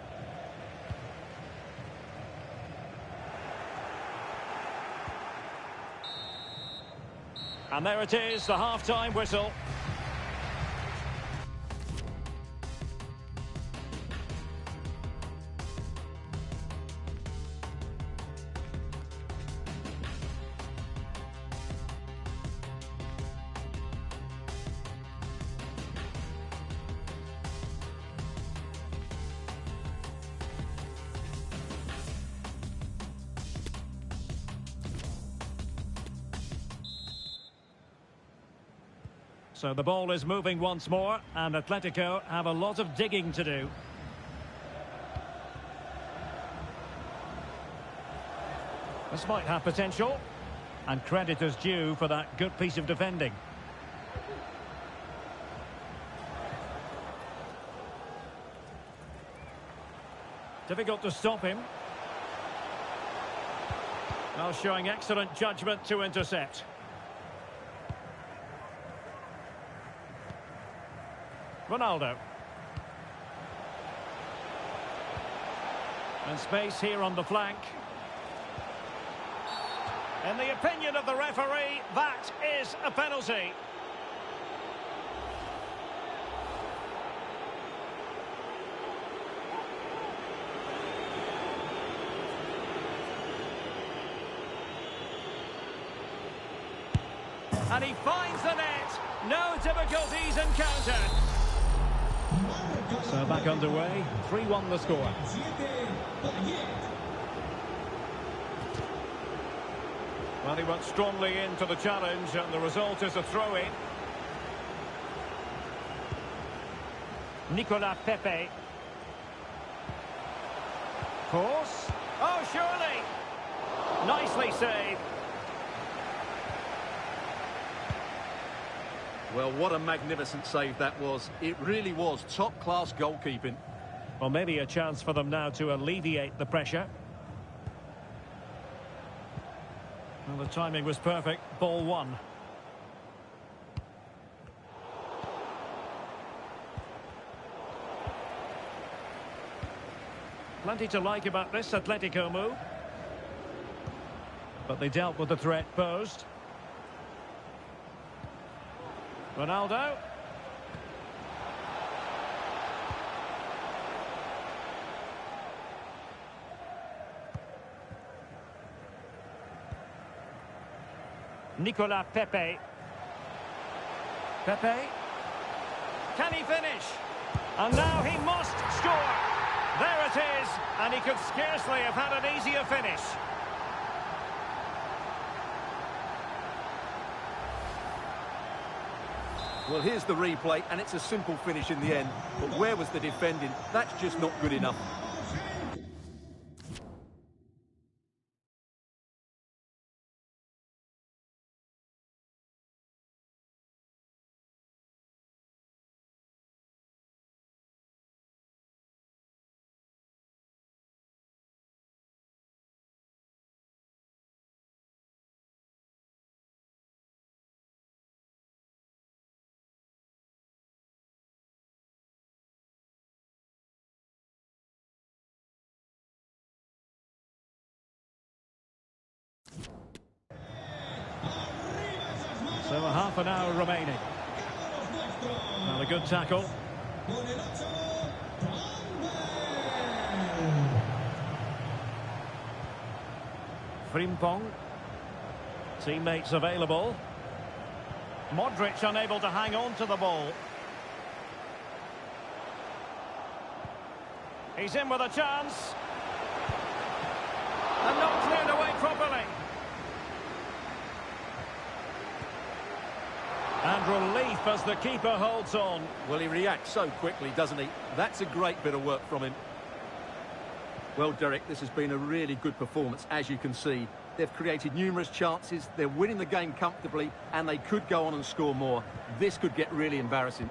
And there it is, the half-time whistle. So the ball is moving once more, and Atletico have a lot of digging to do. This might have potential, and credit is due for that good piece of defending. Difficult to stop him. Now showing excellent judgment to intercept. Ronaldo. And space here on the flank. In the opinion of the referee, that is a penalty. And he finds the net. No difficulties encountered. So back underway, 3-1 the score. Well, he went strongly into the challenge, and the result is a throw-in. Nicolas Pepe. Course. Oh, surely. Nicely saved. Well, what a magnificent save that was. It really was top-class goalkeeping. Well, maybe a chance for them now to alleviate the pressure. Well, the timing was perfect. Ball one. Plenty to like about this Atletico move. But they dealt with the threat posed. Ronaldo. Nicolas Pepe. Pepe. Can he finish? And now he must score. There it is. And he could scarcely have had an easier finish. Well, here's the replay, and it's a simple finish in the end. But where was the defending? That's just not good enough. So a half an hour remaining. And a good tackle. Frimpong. Teammates available. Modric unable to hang on to the ball. He's in with a chance. And not cleared away properly. And relief as the keeper holds on. Well, he reacts so quickly, doesn't he? That's a great bit of work from him. Well, Derek, this has been a really good performance, as you can see. They've created numerous chances, they're winning the game comfortably, and they could go on and score more. This could get really embarrassing.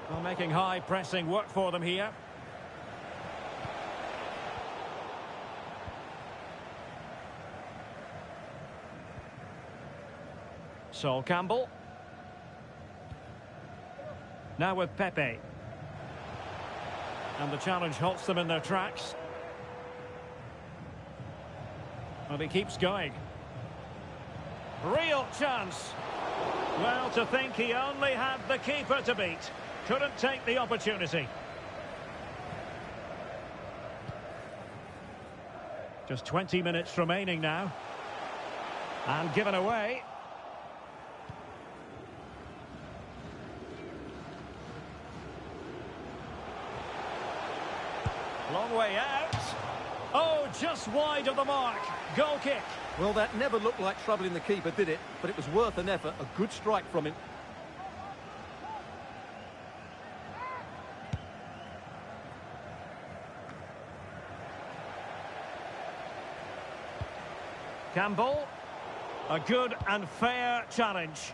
Well, making high pressing work for them here. Sol Campbell. Now with Pepe. And the challenge halts them in their tracks. And he keeps going. Real chance. Well, to think he only had the keeper to beat. Couldn't take the opportunity. Just 20 minutes remaining now. And given away. Long way out. Oh, just wide of the mark. Goal kick. Well, that never looked like troubling the keeper, did it? But it was worth an effort. A good strike from him. Campbell. A good and fair challenge.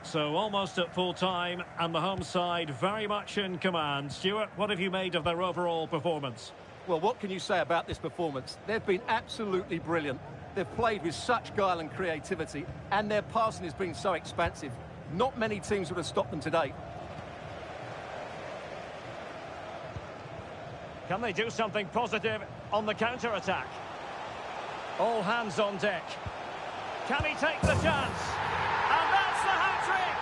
So almost at full time, and the home side very much in command. Stuart, what have you made of their overall performance? Well, what can you say about this performance? They've been absolutely brilliant. They've played with such guile and creativity, and their passing has been so expansive. Not many teams would have stopped them today. Can they do something positive on the counter-attack? All hands on deck. Can he take the chance? And that's the hat-trick!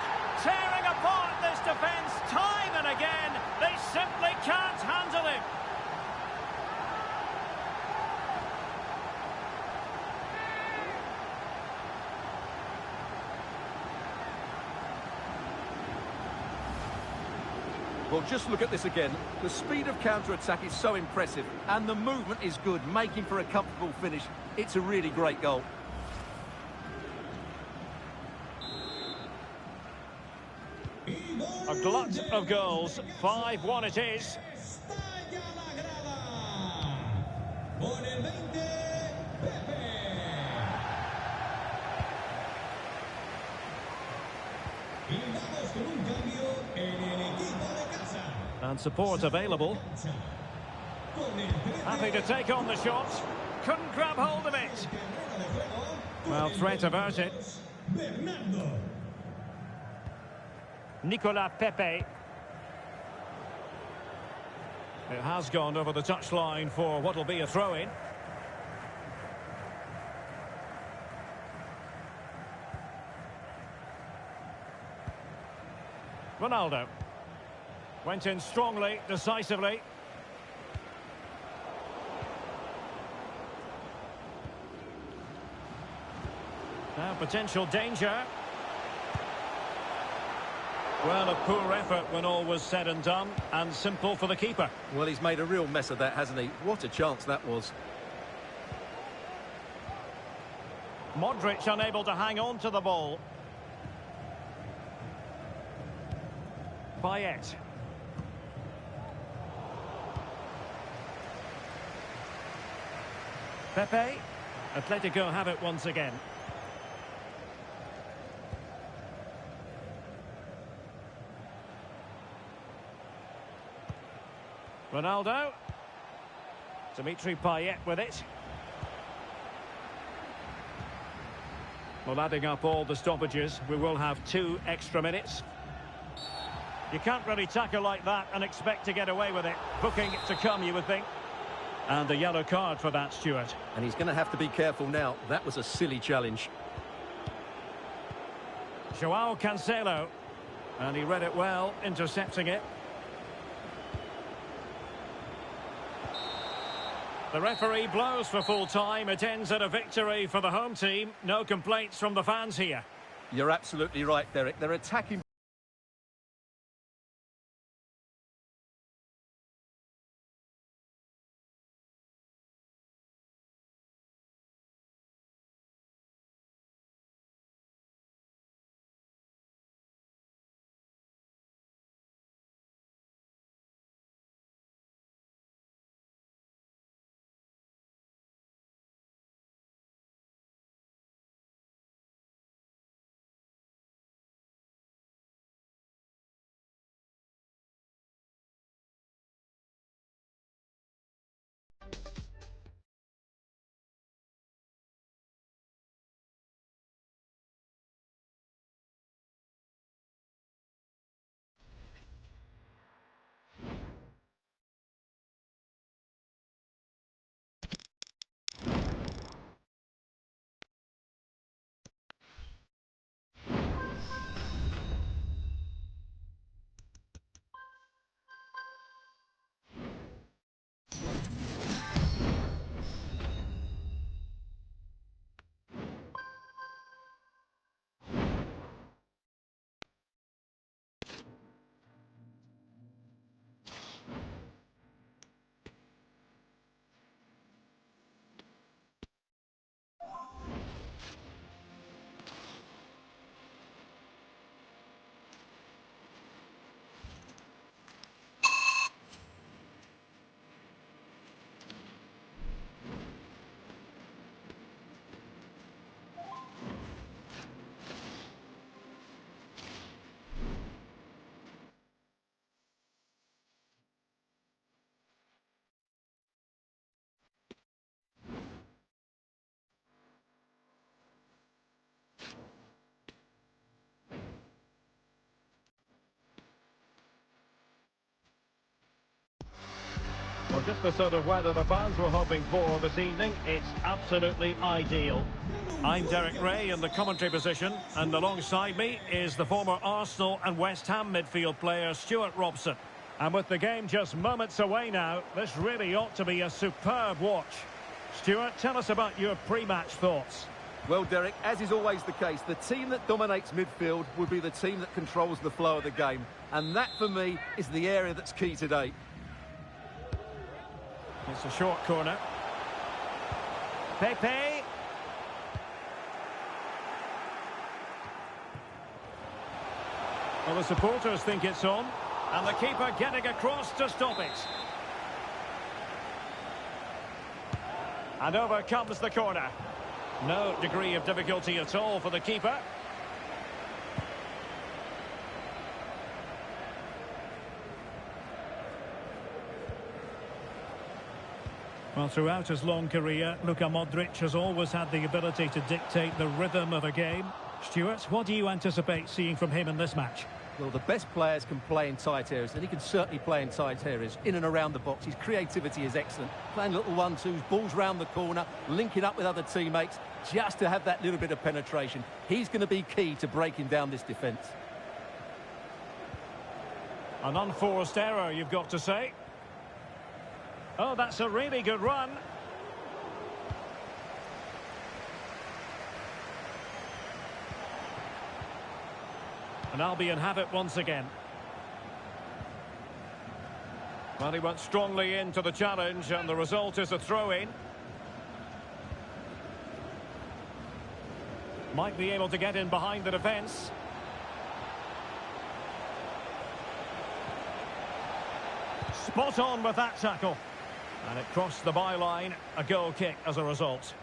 Tearing apart this defence time and again. They simply can't handle him. Well, just look at this again. The speed of counter-attack is so impressive, and the movement is good, making for a comfortable finish. It's a really great goal. A glut of goals. 5-1 it is. And support available. Happy to take on the shot. Couldn't grab hold of it. Well, threat averted. Nicolas Pepe. It has gone over the touchline for what will be a throw-in. Ronaldo. Went in strongly, decisively. Now potential danger. Well, a poor effort when all was said and done, and simple for the keeper. Well, he's made a real mess of that, hasn't he? What a chance that was. Modric unable to hang on to the ball. Payet. Pepe. Atletico have it once again. Ronaldo. Dimitri Payet with it. Well, adding up all the stoppages, we will have 2 extra minutes. You can't really tackle like that and expect to get away with it. Booking to come, you would think. And a yellow card for that, Stuart. And he's going to have to be careful now. That was a silly challenge. Joao Cancelo. And he read it well, intercepting it. The referee blows for full time. It ends at a victory for the home team. No complaints from the fans here. You're absolutely right, Derek. They're attacking. Well, just the sort of weather the fans were hoping for this evening. It's absolutely ideal. I'm Derek Ray in the commentary position, and alongside me is the former Arsenal and West Ham midfield player Stuart Robson. And with the game just moments away now, this really ought to be a superb watch. Stuart, tell us about your pre-match thoughts. Well, Derek, as is always the case, the team that dominates midfield would be the team that controls the flow of the game. And that, for me, is the area that's key today. It's a short corner. Pepe. Well, the supporters think it's on. And the keeper getting across to stop it. And over comes the corner. No degree of difficulty at all for the keeper. Well, throughout his long career, Luka Modric has always had the ability to dictate the rhythm of a game. Stuart, what do you anticipate seeing from him in this match? Well, the best players can play in tight areas, and he can certainly play in tight areas, in and around the box. His creativity is excellent. Playing little 1-2s, balls round the corner, linking up with other teammates, just to have that little bit of penetration. He's going to be key to breaking down this defence. An unforced error, you've got to say. Oh, that's a really good run. And Albion have it once again. Well, he went strongly into the challenge, and the result is a throw-in. Might be able to get in behind the defence. Spot on with that tackle. And it crossed the byline, a goal kick as a result.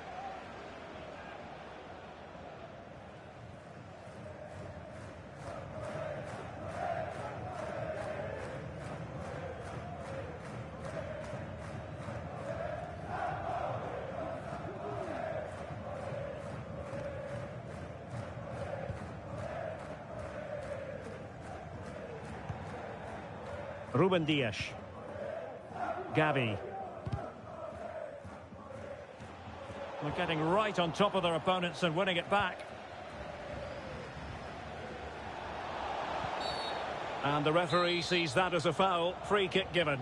Ruben Dias. Gavi. They're getting right on top of their opponents and winning it back. And the referee sees that as a foul. Free kick given.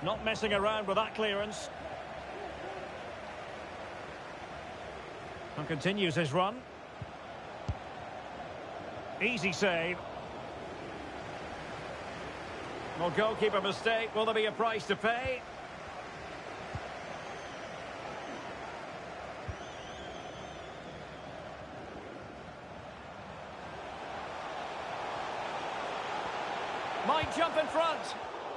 Not messing around with that clearance. And continues his run. Easy save. Well, goalkeeper mistake. Will there be a price to pay? Might jump in front.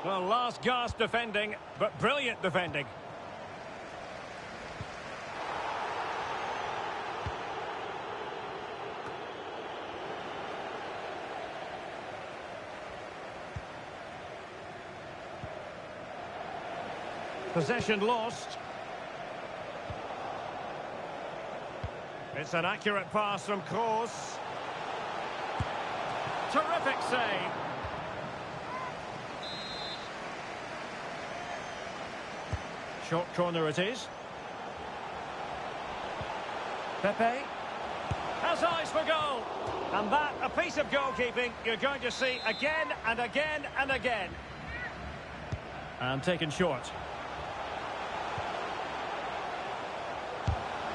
Well, last gasp defending, but brilliant defending. Possession lost. It's an accurate pass from Kroos. Terrific save. Short corner it is. Pepe has eyes for goal. And that, a piece of goalkeeping you're going to see again and again and again. And taken short.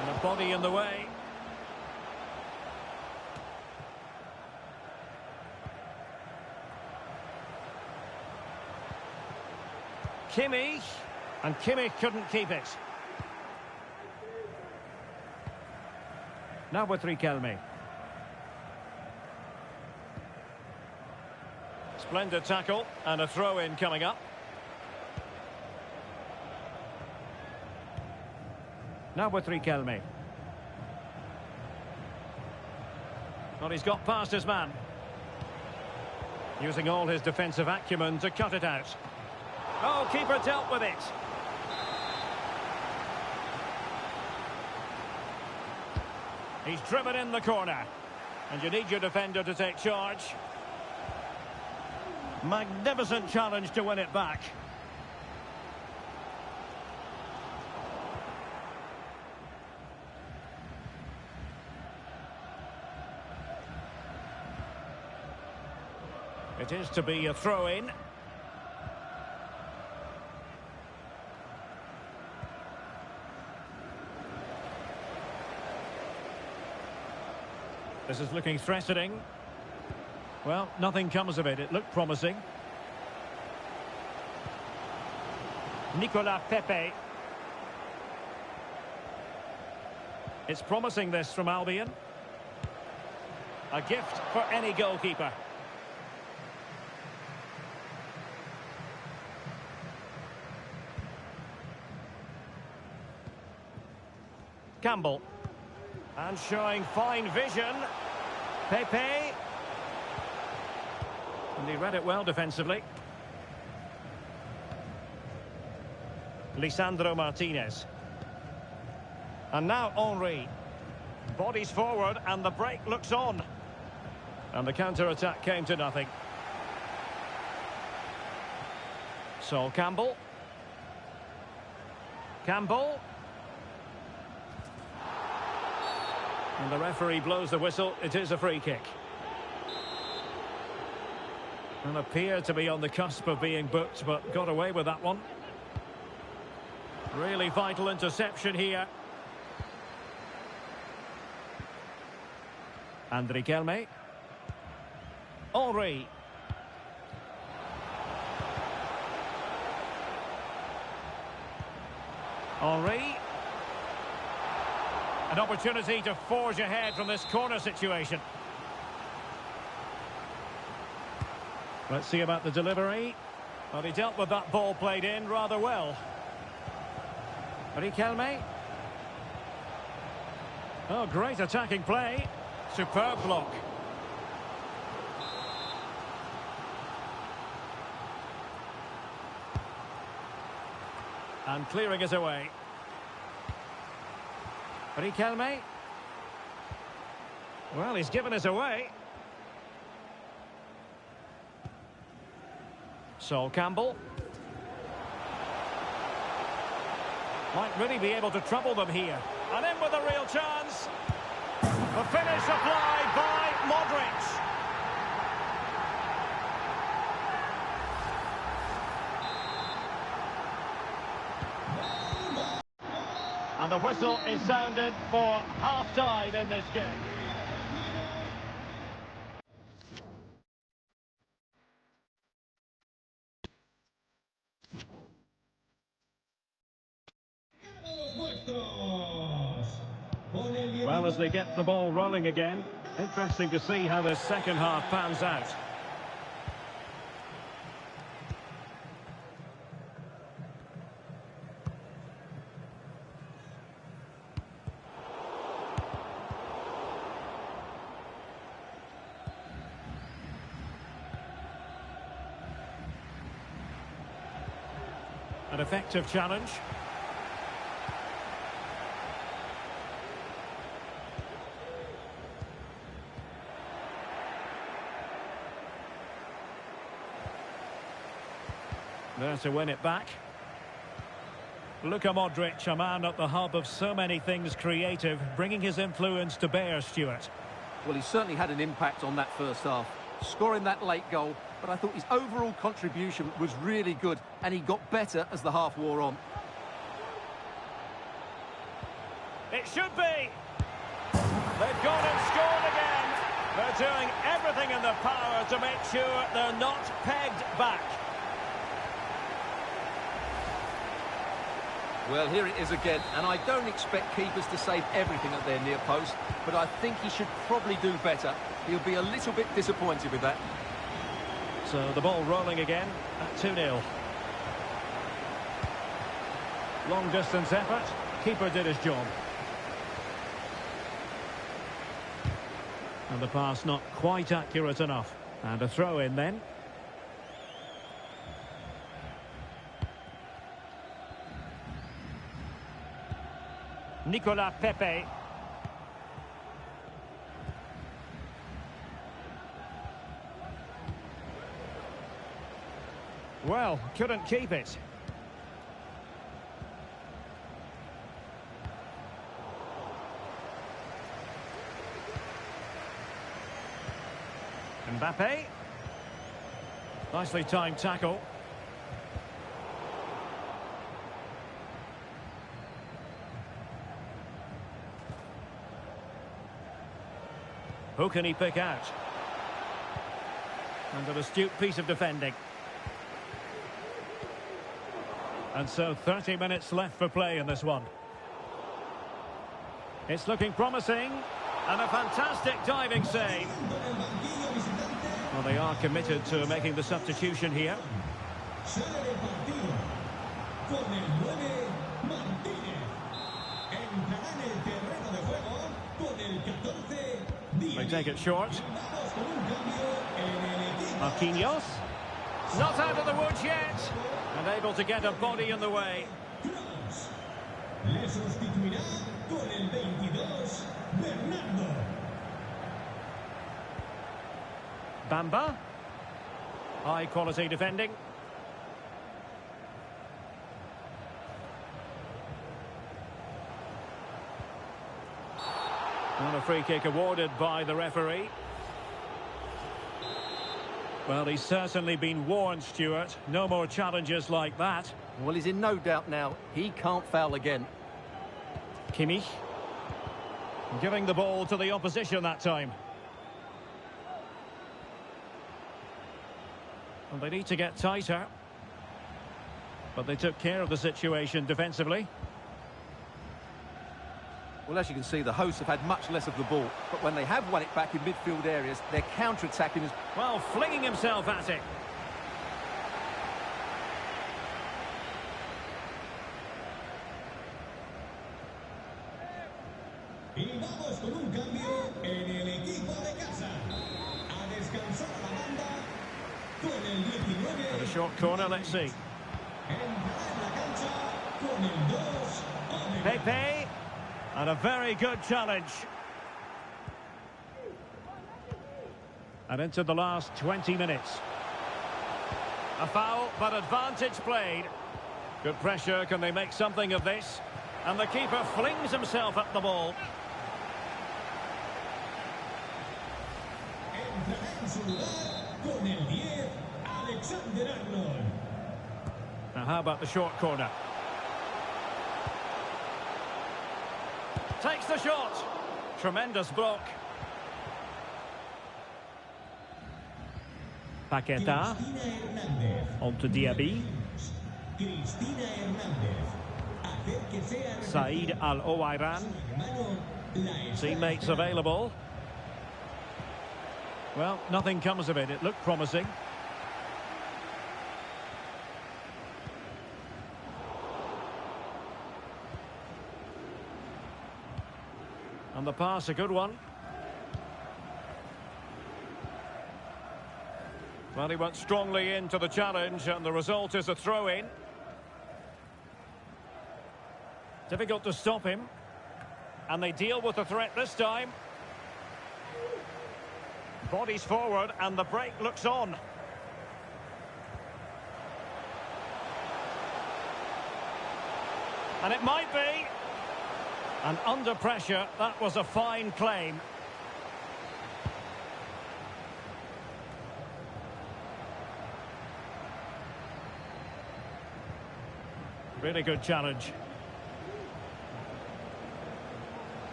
And a body in the way. Kimmich. And Kimmich couldn't keep it. Now with Riquelme. Splendid tackle and a throw-in coming up. Now with Riquelme. Well, he's got past his man. Using all his defensive acumen to cut it out. Oh, keeper dealt with it. He's driven in the corner. And you need your defender to take charge. Magnificent challenge to win it back. It is to be a throw-in. This is looking threatening. Well, nothing comes of it. It looked promising. Nicolas Pepe. It's promising, this, from Albion. A gift for any goalkeeper. Campbell. And showing fine vision. Pepe. And he read it well defensively. Lisandro Martinez. And now Henry. Bodies forward and the break looks on. And the counter-attack came to nothing. So Campbell. Campbell. And the referee blows the whistle. It is a free kick. And appeared to be on the cusp of being booked, but got away with that one. Really vital interception here. And Riquelme. Henry. Henry. An opportunity to forge ahead from this corner situation. Let's see about the delivery. Well, he dealt with that ball played in rather well. Riquelme. Oh, great attacking play. Superb block. And clearing it away. Riquelme. Well, he's given it away. Sol Campbell. Might really be able to trouble them here. And in with a real chance. The finish applied by Modric. And the whistle is sounded for half-time in this game. Well, as they get the ball rolling again, interesting to see how the second half pans out. An effective challenge. There to win it back. Luka Modric, a man at the hub of so many things creative, bringing his influence to bear, Stuart. Well, he certainly had an impact on that first half, scoring that late goal, but I thought his overall contribution was really good, and he got better as the half wore on. It should be. They've gone and scored again. They're doing everything in their power to make sure they're not pegged back. Well, here it is again, and I don't expect keepers to save everything at their near post, but I think he should probably do better. He'll be a little bit disappointed with that. So the ball rolling again at 2-0. Long distance effort. Keeper did his job. And the pass not quite accurate enough. And a throw in then. Nicolas Pepe. Well, couldn't keep it. Mbappe. Nicely timed tackle. Who can he pick out? And an astute piece of defending. And so 30 minutes left for play in this one. It's looking promising. And a fantastic diving save. Well, they are committed to making the substitution here. They take it short. Marquinhos. Not out of the woods yet. And able to get a body in the way. Bamba. High quality defending. And a free kick awarded by the referee. Well, he's certainly been warned, Stuart. No more challenges like that. Well, he's in no doubt now. He can't foul again. Kimmich. Giving the ball to the opposition that time. And they need to get tighter. But they took care of the situation defensively. Well, as you can see, the hosts have had much less of the ball. But when they have won it back in midfield areas, their counter-attacking is... Well, flinging himself at it. Y vamos con un cambio en el equipo de casa. A descansar a la banda con el 19. And a short corner, let's see. Entrará en la cancha con el 2. Pepe. And a very good challenge. And into the last 20 minutes. A foul, but advantage played. Good pressure. Can they make something of this? And the keeper flings himself at the ball. Entrará en su lugar con el 10, Alexander-Arnold. Now, how about the short corner? Takes the shot. Tremendous block. Paqueta. Cristina Hernández. On to Diaby. Cristina Hernández. Acérquese a Said Al-Owairan. hermano. La está Teammates esperando. available. Well, nothing comes of it. It looked promising. And the pass, a good one. Well, he went strongly into the challenge, and the result is a throw-in. Difficult to stop him. And they deal with the threat this time. Bodies forward, and the break looks on. And it might be. And under pressure, that was a fine claim. Really good challenge.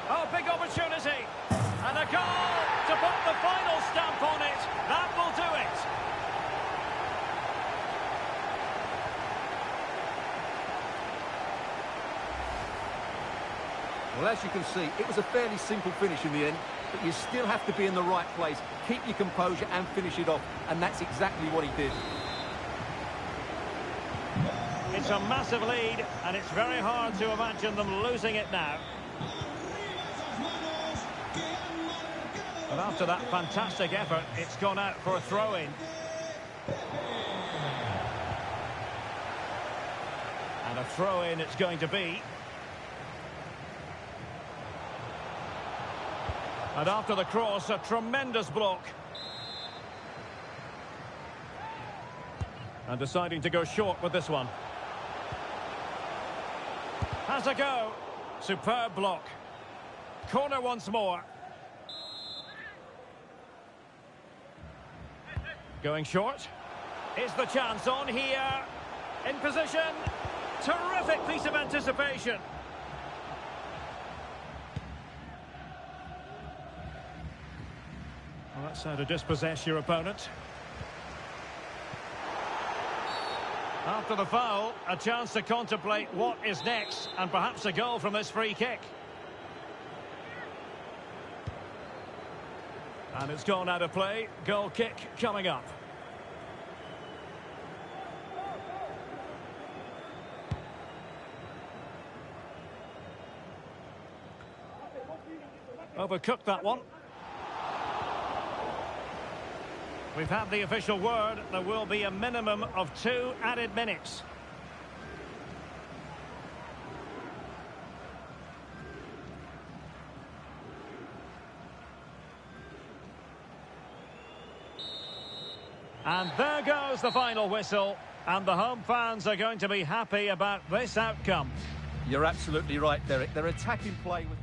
Oh, big opportunity. And a goal to put the final stamp on it. That will do it. Well, as you can see, it was a fairly simple finish in the end, but you still have to be in the right place, keep your composure and finish it off, and that's exactly what he did. It's a massive lead, and it's very hard to imagine them losing it now. But after that fantastic effort, it's gone out for a throw-in. And a throw-in it's going to be. And after the cross, a tremendous block. And deciding to go short with this one. Has a go. Superb block. Corner once more. Going short. Is the chance on here? In position. Terrific piece of anticipation. Well, that's how to dispossess your opponent. After the foul, a chance to contemplate what is next, and perhaps a goal from this free kick. And it's gone out of play. Goal kick coming up. Overcooked that one. We've had the official word. There will be a minimum of 2 added minutes. And there goes the final whistle. And the home fans are going to be happy about this outcome. You're absolutely right, Derek. Their attacking play was...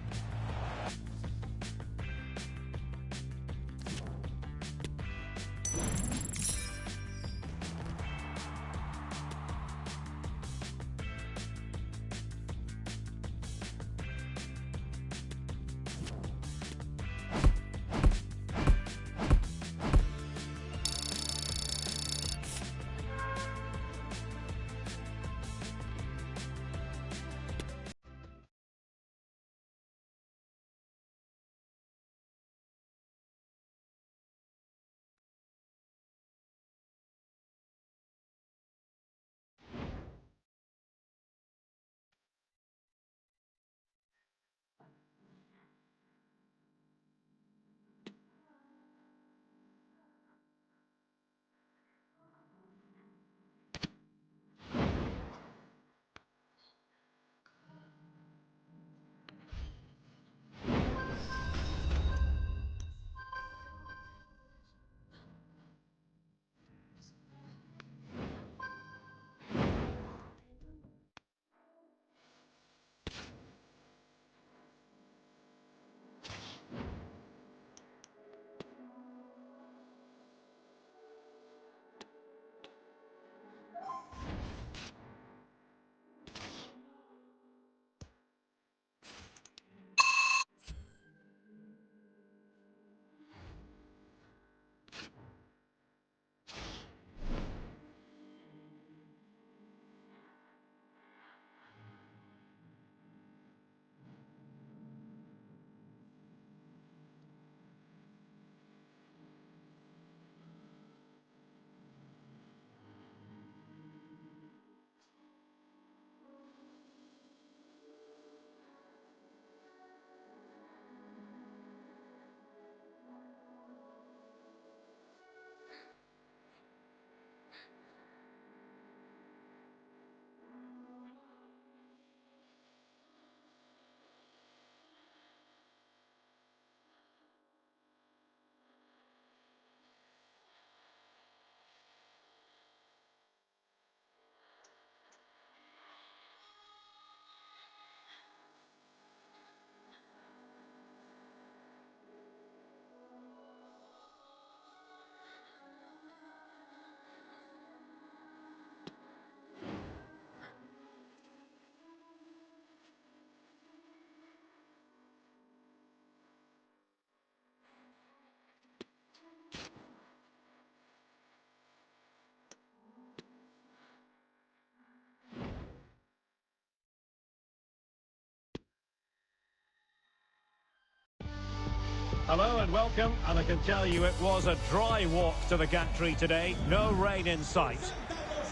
Hello and welcome, and I can tell you it was a dry walk to the gantry today, no rain in sight.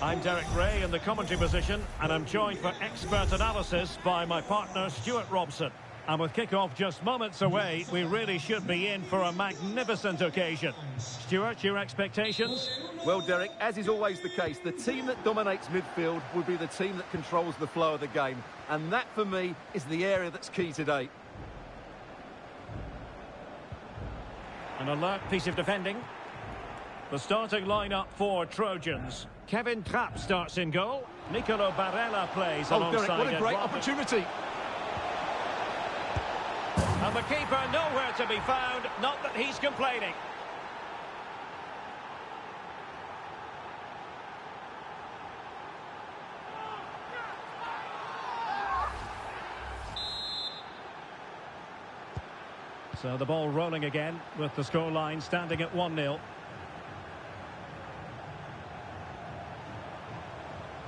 I'm Derek Ray in the commentary position, and I'm joined for expert analysis by my partner Stuart Robson. And with kick-off just moments away, we really should be in for a magnificent occasion. Stuart, your expectations? Well, Derek, as is always the case, the team that dominates midfield will be the team that controls the flow of the game. And that, for me, is the area that's key today. An alert piece of defending. The starting lineup for Trojans. Kevin Trapp starts in goal. Nicolo Barella plays alongside. Derek, what a great Eduardo. opportunity. And the keeper nowhere to be found, not that he's complaining. So the ball rolling again with the scoreline standing at 1-0.